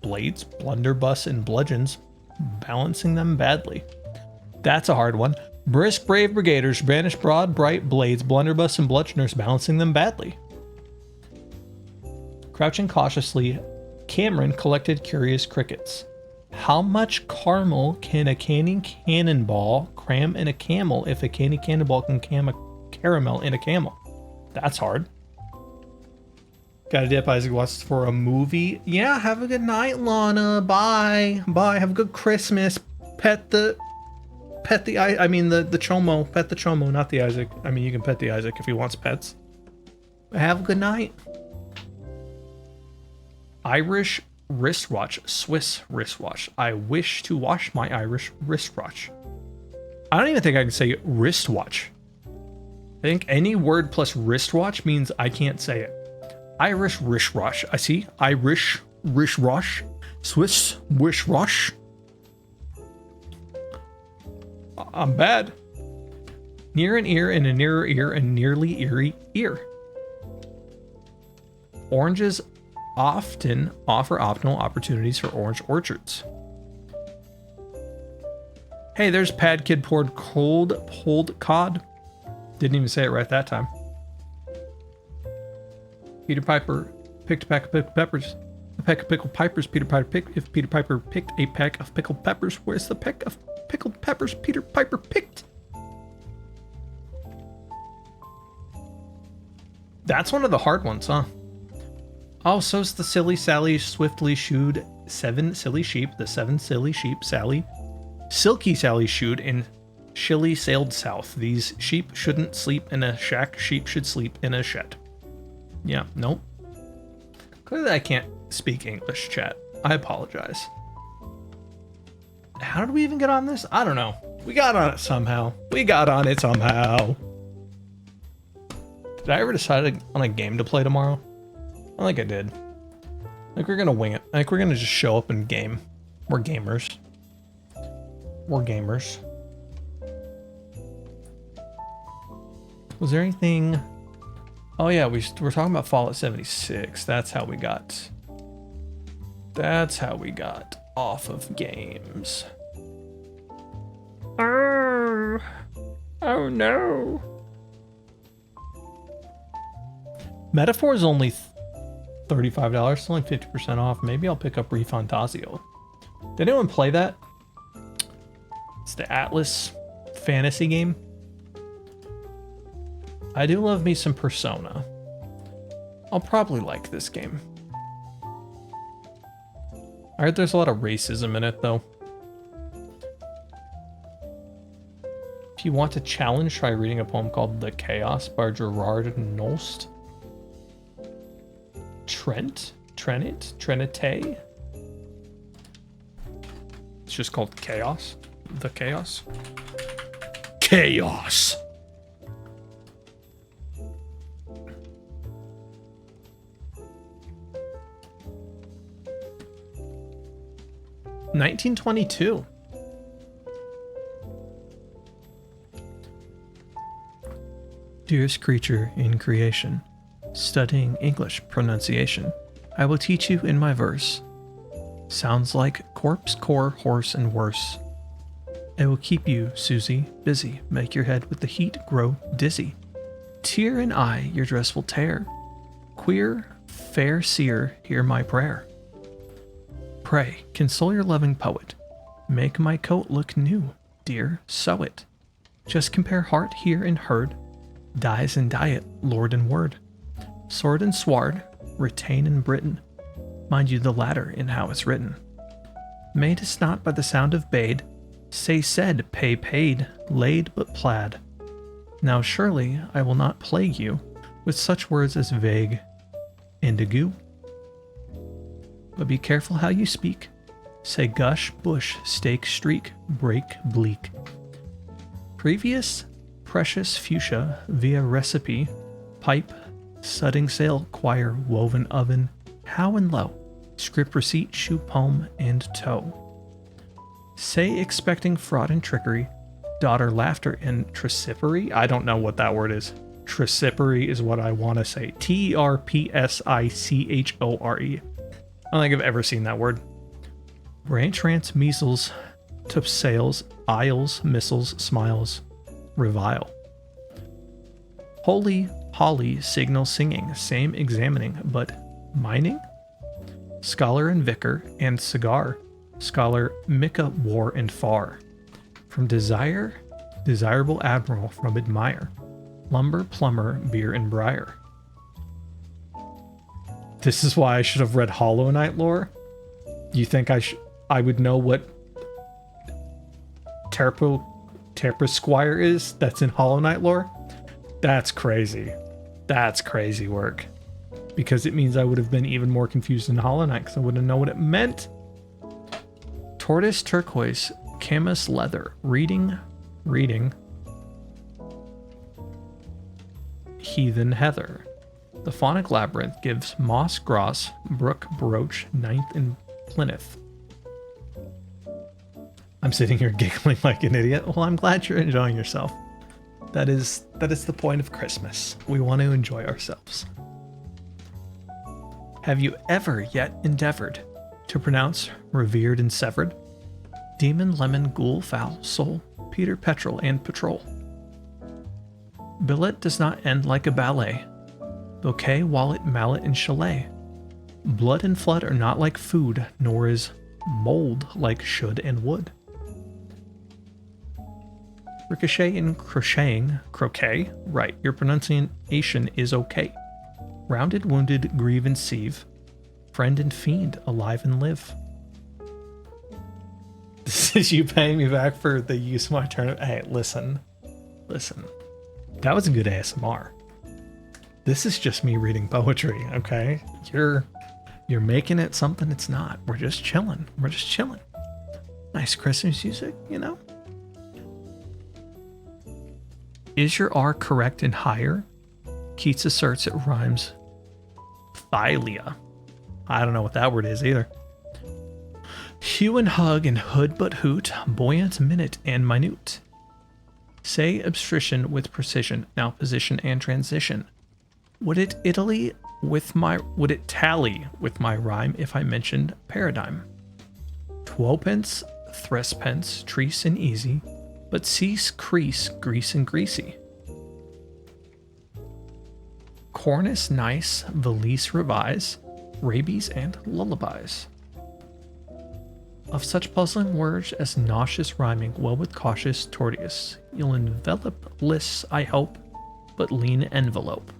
blades, blunderbuss, and bludgeons, balancing them badly. That's a hard one. Brisk, brave brigaders, banished, broad, bright blades, blunderbuss, and bludgeoners, balancing them badly. Crouching cautiously, Cameron collected curious crickets. How much caramel can a candy cannonball cram in a camel if a candy cannonball can cram a caramel in a camel? That's hard. Gotta dip. Isaac watches for a movie. Yeah, have a good night, Lana. Bye. Bye. Have a good Christmas. Pet the Chomo. Pet the Chomo, not the Isaac. I mean, you can pet the Isaac if he wants pets. Have a good night. Irish wristwatch, Swiss wristwatch. I wish to wash my Irish wristwatch. I don't even think I can say wristwatch. I think any word plus wristwatch means I can't say it. Irish wristwatch. I see. Irish wristwatch. Swiss wristwatch. I'm bad. Near an ear and a nearer ear and nearly eerie ear. Oranges often offer optimal opportunities for orange orchards. Hey, there's Pad Kid poured cold pulled cod. Didn't even say it right that time. Peter Piper picked a pack of pickled peppers. A peck of pickled peppers Peter Piper picked. If Peter Piper picked a pack of pickled peppers, where's the peck of pickled peppers Peter Piper picked? That's one of the hard ones, huh? Oh, so's the silly Sally swiftly shooed 7 silly sheep. The 7 silly sheep Sally, silky Sally shooed and Shilly sailed south. These sheep shouldn't sleep in a shack. Sheep should sleep in a shed. Yeah, nope. Clearly I can't speak English, chat. I apologize. How did we even get on this? I don't know. We got on it somehow. Did I ever decide on a game to play tomorrow? I think I did. I think we're gonna wing it. I think we're gonna just show up and game. We're gamers. Was there anything? Oh yeah, we're talking about Fallout 76. That's how we got off of games. Oh no. Metaphor is only $35. It's only 50% off. Maybe I'll pick up Refantasio. Did anyone play that? It's the Atlas fantasy game. I do love me some Persona. I'll probably like this game. I heard there's a lot of racism in it, though. If you want a challenge, try reading a poem called The Chaos by Gerard Nolst. Trinite? It's just called Chaos. The Chaos. Chaos! $1922. Dearest creature in creation, studying English pronunciation, I will teach you in my verse. Sounds like corpse, core, horse, and worse. I will keep you, Susie, busy, make your head with the heat grow dizzy. Tear and eye your dress will tear. Queer, fair seer, hear my prayer. Pray, console your loving poet. Make my coat look new, dear, sew it. Just compare heart here and herd, dyes and diet, lord and word. Sword and sward, retain and Britain. Mind you the latter in how it's written. Made is not by the sound of bade, say said, pay paid, laid but plaid. Now surely I will not plague you with such words as vague, indigo. But be careful how you speak. Say gush, bush, stake, streak, break, bleak. Previous, precious fuchsia, via recipe, pipe, Sudding sail, choir, woven oven, how and low, script receipt, shoe poem, and toe. Say expecting fraud and trickery, daughter laughter and tricipery. I don't know what that word is. Tricipery is what I want to say. Terpsichore. I don't think I've ever seen that word. Ranch rants, measles, to sales, aisles, missiles, smiles, revile. Holy, holly, signal singing, same examining, but mining? Scholar and vicar, and cigar. Scholar, Micah, war and far. From desire, desirable admiral, from admire. Lumber, plumber, beer and briar. This is why I should have read Hollow Knight lore. You think I would know what Terpsquire is that's in Hollow Knight lore? That's crazy. That's crazy work. Because it means I would have been even more confused in Hollow Knight because I wouldn't know what it meant. Tortoise, turquoise, camas, leather, reading, heathen, heather. The phonic labyrinth gives moss, gross, brook, brooch, ninth, and plinth. I'm sitting here giggling like an idiot. Well, I'm glad you're enjoying yourself. That is the point of Christmas. We want to enjoy ourselves. Have you ever yet endeavored to pronounce revered and severed? Demon, lemon, ghoul, foul, soul, Peter, petrol, and patrol. Billet does not end like a ballet. Bouquet, wallet, mallet, and chalet. Blood and flood are not like food, nor is mold like should and would. Ricochet and crocheting, croquet, right, your pronunciation is okay. Rounded, wounded, grieve and sieve. Friend and fiend, alive and live. This is you paying me back for the use of my turn. Hey, listen. That was a good ASMR. This is just me reading poetry, okay? You're making it something it's not. We're just chilling. Nice Christmas music, you know? Is your R correct and higher? Keats asserts it rhymes Thylia. I don't know what that word is either. Hue and hug and hood but hoot, buoyant, minute, and minute. Say abstrition with precision, now position and transition. Would it tally with my rhyme if I mentioned paradigm? Twopence, thrispence, treece and easy, but cease, crease, grease and greasy. Cornice, nice, valise, revise, rabies and lullabies. Of such puzzling words as nauseous rhyming, well with cautious tortoise, you'll envelop lists, I hope, but lean envelope.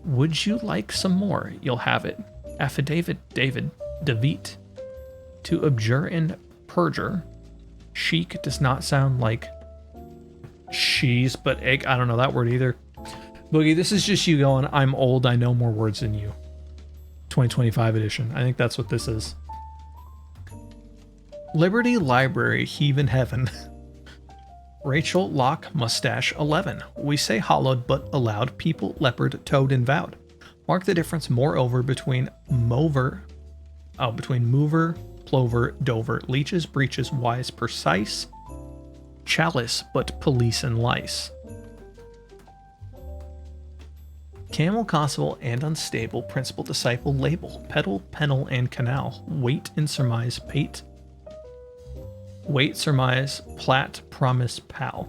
Would you like some more? You'll have it. Affidavit, David, David. To abjure and perjure. Chic does not sound like she's, but egg. I don't know that word either. Boogie, this is just you going, I'm old, I know more words than you. 2025 edition. I think that's what this is. Liberty Library, Heaven Heaven. Rachel, Lock, Mustache, 11. We say hollowed but aloud, people, leopard, toad, and vowed. Mark the difference moreover between mover, plover, dover, leeches, breeches, wise, precise, chalice, but police and lice. Camel, constable, and unstable, principal, disciple, label, pedal, pennel, and canal, wait and surmise, pate, wait, surmise, plat, promise, pal.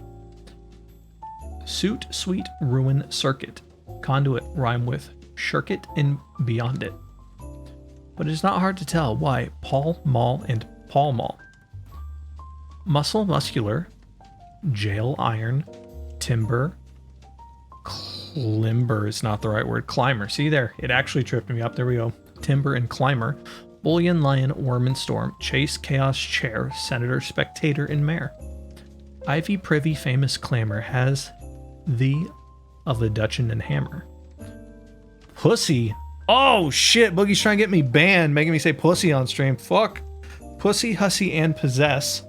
Suit, sweet, ruin, circuit, conduit, rhyme with shirk it and beyond it. But it is not hard to tell why Paul, Mall, and Paul Mall. Muscle, muscular, jail, iron, timber, climber is not the right word, climber. See there, it actually tripped me up. There we go. Timber and climber. Bullion, lion, worm and storm, chase, chaos, chair, senator, spectator, and mayor. Ivy, privy, famous clamor, has thee of the Dutchin and hammer. Pussy. Oh shit, Boogie's trying to get me banned, making me say pussy on stream. Fuck. Pussy, hussy, and possess.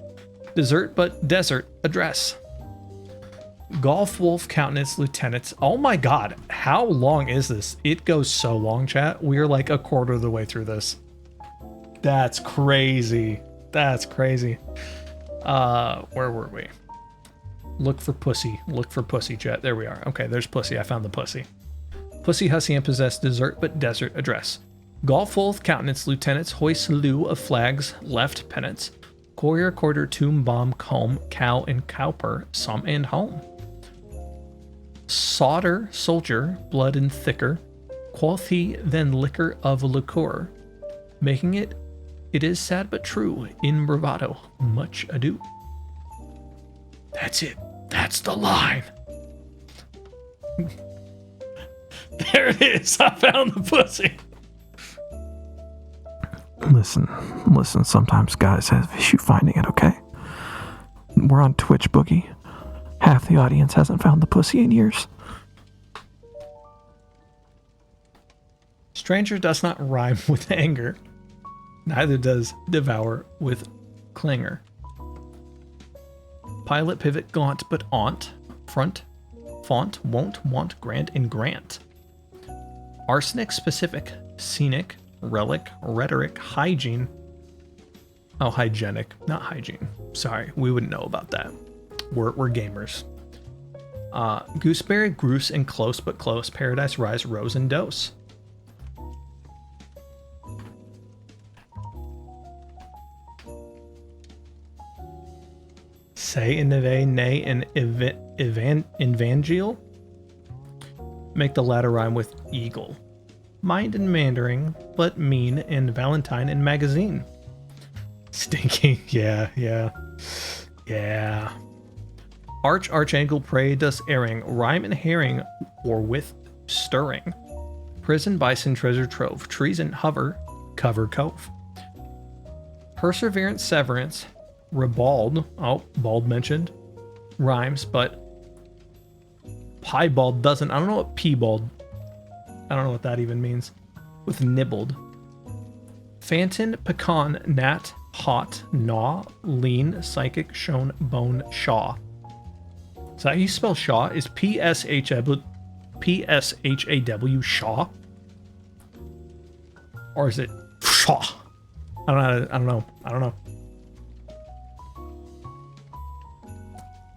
Desert but desert, address. Golf Wolf Countenance Lieutenants. Oh my god, how long is this? It goes so long, chat. We are like a quarter of the way through this. That's crazy. That's crazy. Where were we? Look for pussy. Look for pussy, chat. There we are. Okay, there's pussy. I found the pussy. Pussy, hussy, and possess desert but desert address. Golf Wolf Countenance Lieutenants hoist lieu of flags left pennants. Courier quarter tomb bomb comb cow and cowper some and home. Solder soldier blood and thicker. Quoth he then liquor of liqueur. Making it is sad but true in bravado much ado. That's it. That's the line. There it is. I found the pussy. Listen, sometimes guys have issue finding it, okay? We're on Twitch, Boogie. Half the audience hasn't found the pussy in years. Stranger does not rhyme with anger. Neither does devour with clangor. Pilot pivot gaunt but aunt. Front font won't want grant and grant. Arsenic specific. Scenic. Relic, rhetoric, hygiene. Oh, hygienic, not hygiene. Sorry, we wouldn't know about that. We're gamers. Gooseberry, groose, and close but close. Paradise, rise, rose, and dose. Say, ineve, nay, and evangel. Make the latter rhyme with eagle. Mind and Mandarin, but mean, and Valentine and magazine. Stinky, yeah. Archangle prey does erring, rhyme and herring, or with stirring. Prison, bison, treasure trove, treason, hover, cover cove. Perseverance, severance, ribald, oh, bald mentioned, rhymes, but piebald doesn't. I don't know what piebald. I don't know what that even means. With nibbled. Phantom, pecan, gnat, hot, gnaw, lean, psychic, shown, bone, shaw. Is that how you spell shaw? Is P-S-H-A-W shaw? Or is it shaw? I don't know.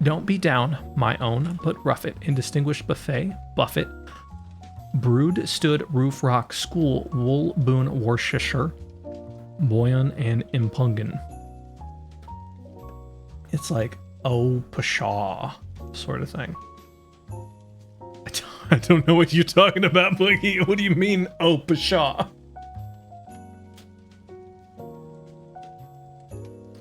Don't be down, my own, but rough it. Indistinguished buffet, buffet. Brood, stood, roof, rock, school, wool, boon, Worcestershire, Boyan, and Impungan. It's like, oh, pshaw, sort of thing. I don't know what you're talking about, Boogie. What do you mean, oh, pshaw?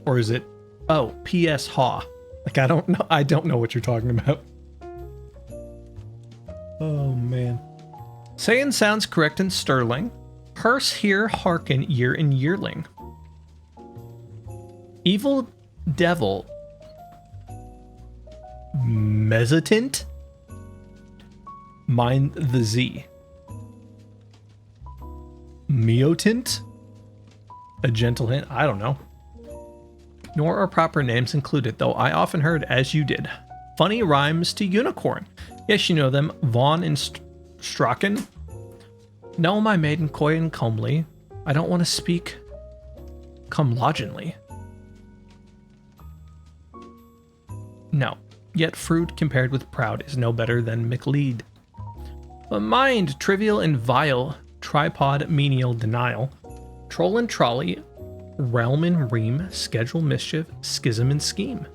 Or is it, oh, P.S. Haw? Like, I don't know what you're talking about. Oh, man. Saying sounds correct and sterling. Hearse here, hearken, year and yearling. Evil devil. Mezzotint. Mind the Z. Meotint. A gentle hint. I don't know. Nor are proper names included, though I often heard as you did. Funny rhymes to unicorn. Yes, you know them. Vaughn and Strachan. No, my maiden, coy and comely. I don't want to speak comlogently. No, yet fruit compared with proud is no better than McLeod. But mind, trivial and vile, tripod, menial, denial, troll and trolley, realm and ream, schedule, mischief, schism and scheme.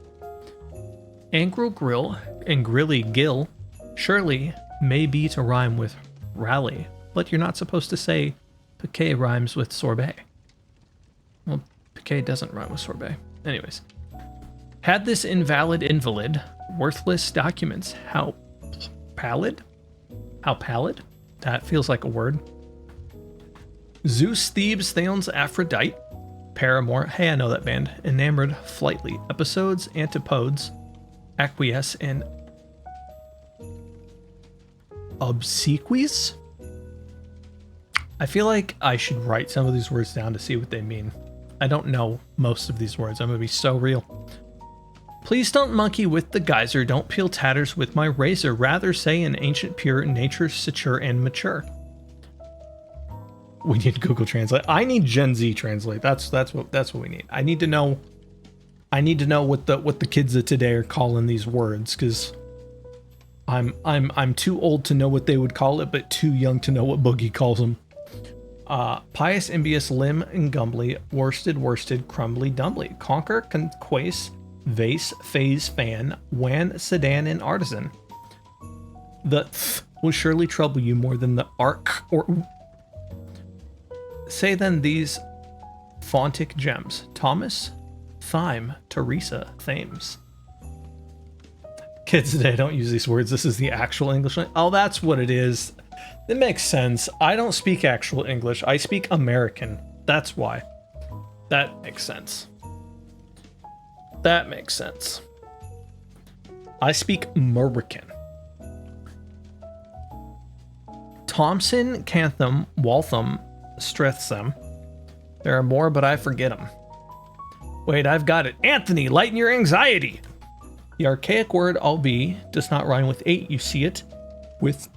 Angro grill and grilly gill surely may be to rhyme with rally, but you're not supposed to say piquet rhymes with sorbet. Well, piquet doesn't rhyme with sorbet. Anyways. Had this invalid invalid, worthless documents, how pallid? How pallid? That feels like a word. Zeus, Thebes, Thanes, Aphrodite, Paramore, hey, I know that band, Enamored, Flightly, Episodes, Antipodes, Acquiesce, and Obsequies? I feel like I should write some of these words down to see what they mean. I don't know most of these words. I'm going to be so real. Please don't monkey with the geyser, don't peel tatters with my razor, rather say in ancient pure nature sature and mature. We need Google Translate. I need Gen Z Translate. That's what we need. I need to know what the kids of today are calling these words, because I'm too old to know what they would call it, but too young to know what Boogie calls them. Pious, imbious, limb and gumbly, worsted, crumbly, dumbly, conquer, conquace, vase, phase, fan, wan, sedan, and artisan. The th will surely trouble you more than the arc or. Say then these fontic gems: Thomas, Thyme, Teresa, Thames. Kids today don't use these words. This is the actual English. Oh, that's what it is. It makes sense. I don't speak actual English. I speak American. That's why. That makes sense. That makes sense. I speak American. Thompson, Cantham, Waltham, Stretham. There are more, but I forget them. Wait, I've got it. Anthony, lighten your anxiety. The archaic word "I'll be" does not rhyme with 8. You see it with,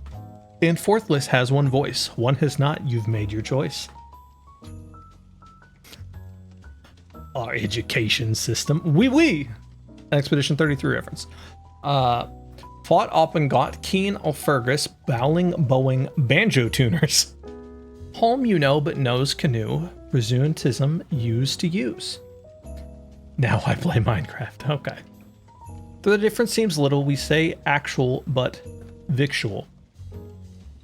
and fourthless has one voice. One has not. You've made your choice. Our education system. Oui. Expedition 33 reference. Fought up and got keen Alfergus, bowling, bowing, banjo tuners. Home you know, but knows canoe. Presumptism used to use. Now I play Minecraft. Okay. Though the difference seems little, we say actual but victual.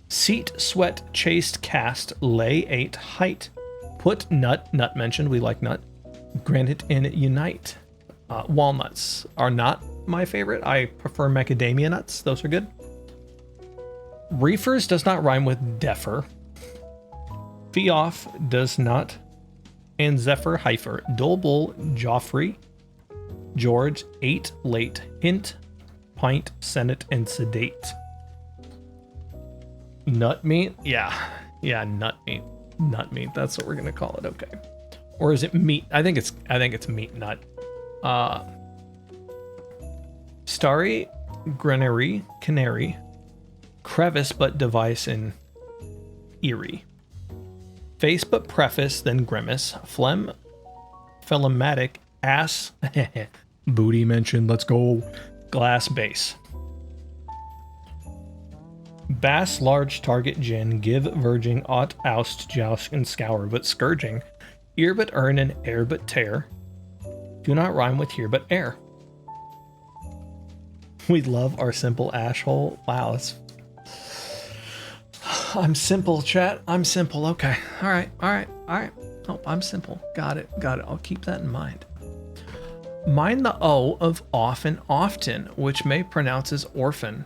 Seat, sweat, chased, cast, lay, ate, height. Put, nut mentioned, we like nut. Granite and unite. Walnuts are not my favorite. I prefer macadamia nuts. Those are good. Reefers does not rhyme with defer. Fee off does not. And Zephyr, heifer. Dolbull, Joffrey. George, 8, late. Hint, pint, senate, and sedate. Nut meat? Yeah, nut meat. Nut meat. That's what we're gonna call it. Okay. Or is it meat? I think it's meat nut. Starry, granary, canary, crevice but device in eerie. Face but preface, then grimace, phlegm, phlegmatic, ass, booty mentioned, let's go, glass base. Bass, large, target, gin, give, verging, ought, oust, joust, and scour, but scourging, ear but earn, and air but tear, do not rhyme with here but air. We love our simple ash hole. Wow, that's... I'm simple, chat. I'm simple. Okay. All right. Oh, I'm simple. Got it. I'll keep that in mind. Mind the O of off and often, which may pronounce as orphan,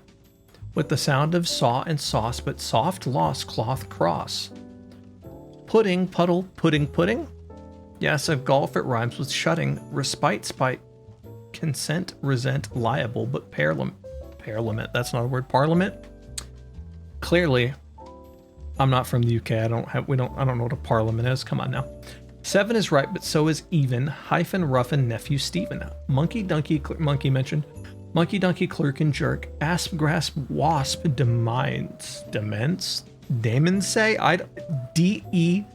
with the sound of saw and sauce, but soft loss, cloth cross. Pudding, puddle, pudding. Yes, of golf it rhymes with shutting. Respite, spite, consent, resent, liable, but parliament. That's not a word. Parliament. Clearly, I'm not from the UK. I don't know what a parliament is. Come on now. 7 is right, but so is even. Hyphen, roughen, nephew, Stephen. Monkey, donkey, monkey mentioned. Monkey, donkey, clerk, and jerk. Asp, grasp, wasp, demens. Damon say? Demense.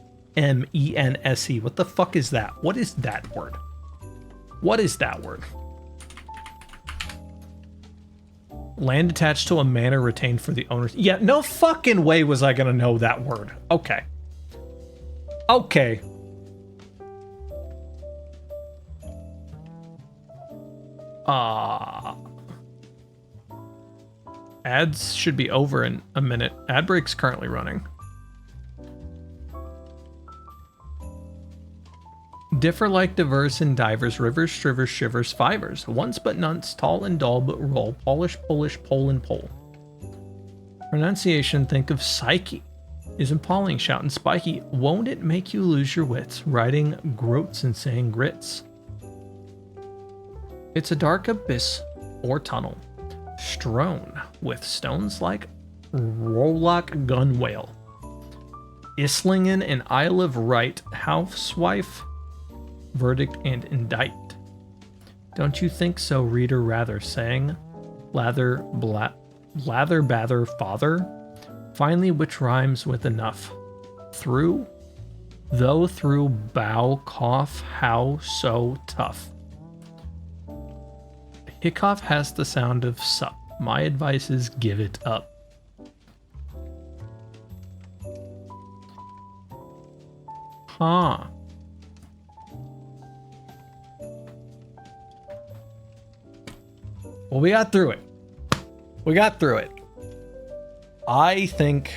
What the fuck is that? What is that word? Land attached to a manor retained for the owners. Yeah, no fucking way was I gonna know that word. Okay. Ads should be over in a minute. Ad break's currently running. Differ like diverse and divers, rivers, strivers, shivers, fivers, once but nonce, tall and dull but roll, polish, polish, pole and pole. Pronunciation, think of psyche. Is appalling, shout and spiky. Won't it make you lose your wits, writing groats and saying grits? It's a dark abyss or tunnel, strewn with stones like Rolock gun whale. Islingen and Isle of Wight, housewife, verdict and indict. Don't you think so, reader? Rather sang, lather, bather, father. Finally, which rhymes with enough? Through, though through, bow, cough, how so tough. Hiccough has the sound of sup. My advice is give it up. Huh. Well, we got through it. We got through it. I think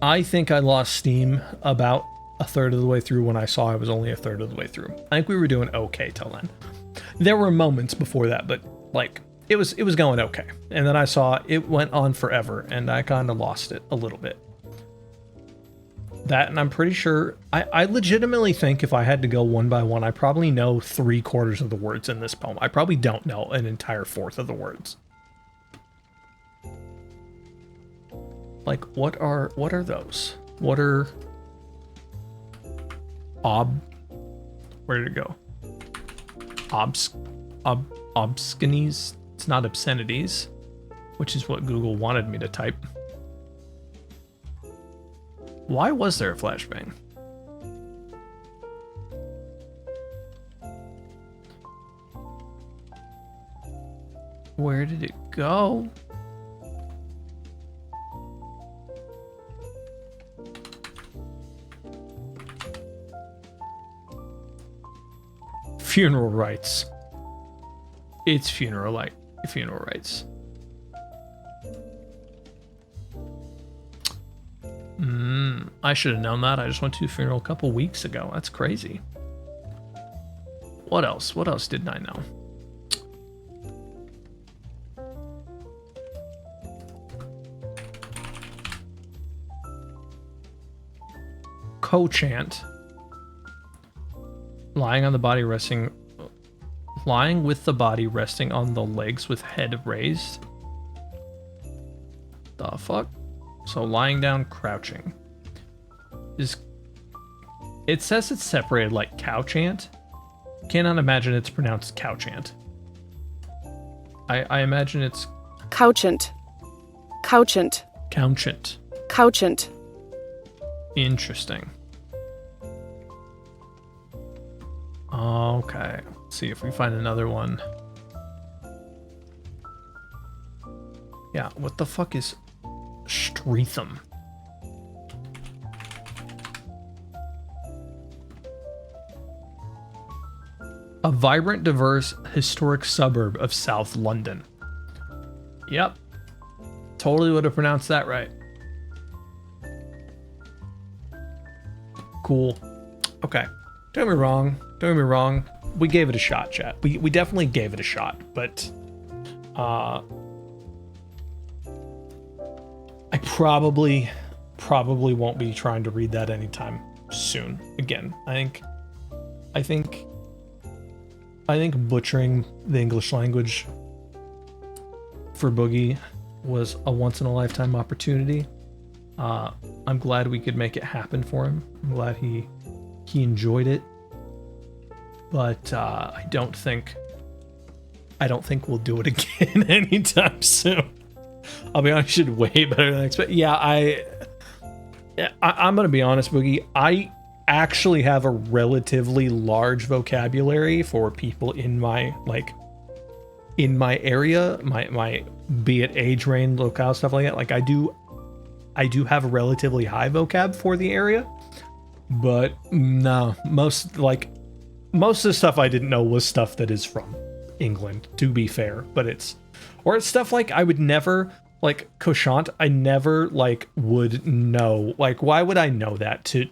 I lost steam about a third of the way through when I saw I was only a third of the way through. I think we were doing okay till then. There were moments before that, but like it was going okay. And then I saw it went on forever and I kind of lost it a little bit. That, and I'm pretty sure I legitimately think if I had to go one by one, I probably know 3/4 of the words in this poem. I probably don't know an entire fourth of the words. Like, what are those? What are where did it go? Obscenities? It's not obscenities, which is what Google wanted me to type. Why was there a flashbang? Where did it go? Funeral rites. It's funeral rites. I should have known that. I just went to a funeral a couple weeks ago. That's crazy. What else? What else didn't I know? Co-chant. Lying with the body resting on the legs with head raised. The fuck? So lying down, crouching. It says it's separated like cow chant. Cannot imagine it's pronounced cow chant. I imagine it's couchant. Couchant. Couchant. Couchant. Interesting. Okay. Let's see if we find another one. Yeah, what the fuck is Streatham? A vibrant, diverse, historic suburb of South London. Yep. Totally would have pronounced that right. Cool. Okay. Don't get me wrong. We gave it a shot, chat. We definitely gave it a shot, but I probably won't be trying to read that anytime soon. Again, I think butchering the English language for Boogie was a once in a lifetime opportunity. I'm glad we could make it happen for him. I'm glad he enjoyed it. But I don't think we'll do it again anytime soon. I'll be honest, you did way better than I expected. Yeah, I'm gonna be honest, Boogie. I actually have a relatively large vocabulary for people in my area, my be it age range, locale, stuff like that. Like I do have a relatively high vocab for the area, but no, most of the stuff I didn't know was stuff that is from England, to be fair, but it's stuff like I would never, like couchant, I never would know, why would I know that to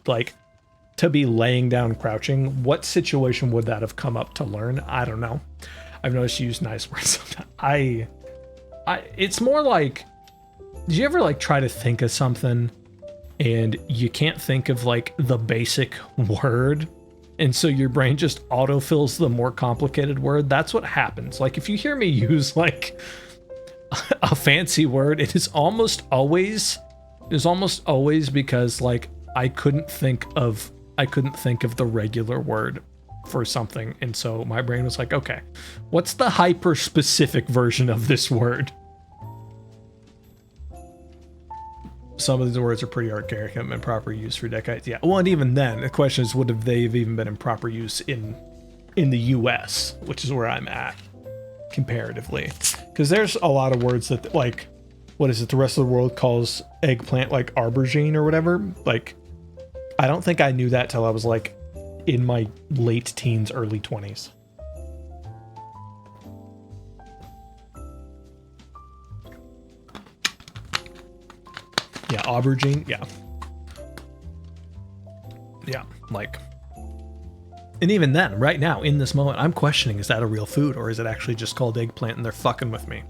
be laying down crouching? What situation would that have come up to learn? I don't know. I've noticed you use nice words sometimes. It's more like, did you ever try to think of something and you can't think of the basic word? And so your brain just autofills the more complicated word. That's what happens. If you hear me use a fancy word, it is almost always because I couldn't think of the regular word for something. And so my brain was like, okay, what's the hyper specific version of this word? Some of these words are pretty archaic, haven't been proper use for decades. Yeah, well, and even then, the question is, would have they have even been in proper use in the US, which is where I'm at comparatively? Because there's a lot of words that, like, what is it, the rest of the world calls eggplant like aubergine or whatever. Like, I don't think I knew that till I was like in my late teens, early 20s. Yeah, aubergine, yeah. Yeah, like... And even then, right now, in this moment, I'm questioning, is that a real food, or is it actually just called eggplant and they're fucking with me?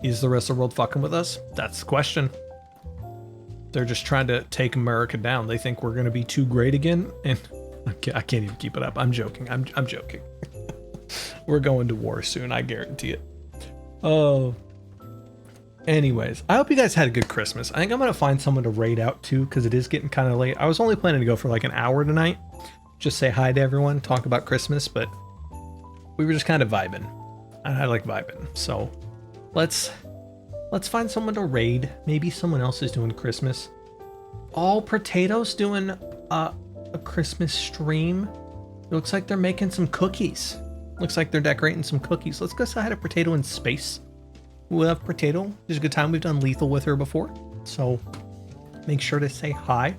Is the rest of the world fucking with us? That's the question. They're just trying to take America down. They think we're going to be too great again, and I can't even keep it up. I'm joking. I'm joking. We're going to war soon, I guarantee it. Oh... Anyways, I hope you guys had a good Christmas. I think I'm going to find someone to raid out to because it is getting kind of late. I was only planning to go for like an hour tonight. Just say hi to everyone, talk about Christmas, but we were just kind of vibing. I like vibing. So let's find someone to raid. Maybe someone else is doing Christmas. All Potatoes doing a Christmas stream. It looks like they're making some cookies. Looks like they're decorating some cookies. Let's go say hi to Potato in space. We love Potato. There's a good time. We've done Lethal with her before, so make sure to say hi.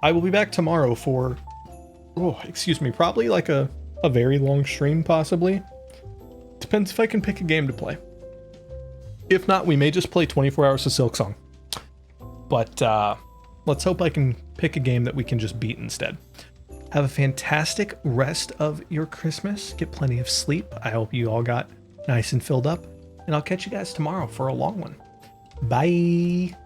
I will be back tomorrow for, probably like a very long stream, possibly. Depends if I can pick a game to play. If not, we may just play 24 Hours of Silk Song. But let's hope I can pick a game that we can just beat instead. Have a fantastic rest of your Christmas. Get plenty of sleep. I hope you all got nice and filled up. And I'll catch you guys tomorrow for a long one. Bye.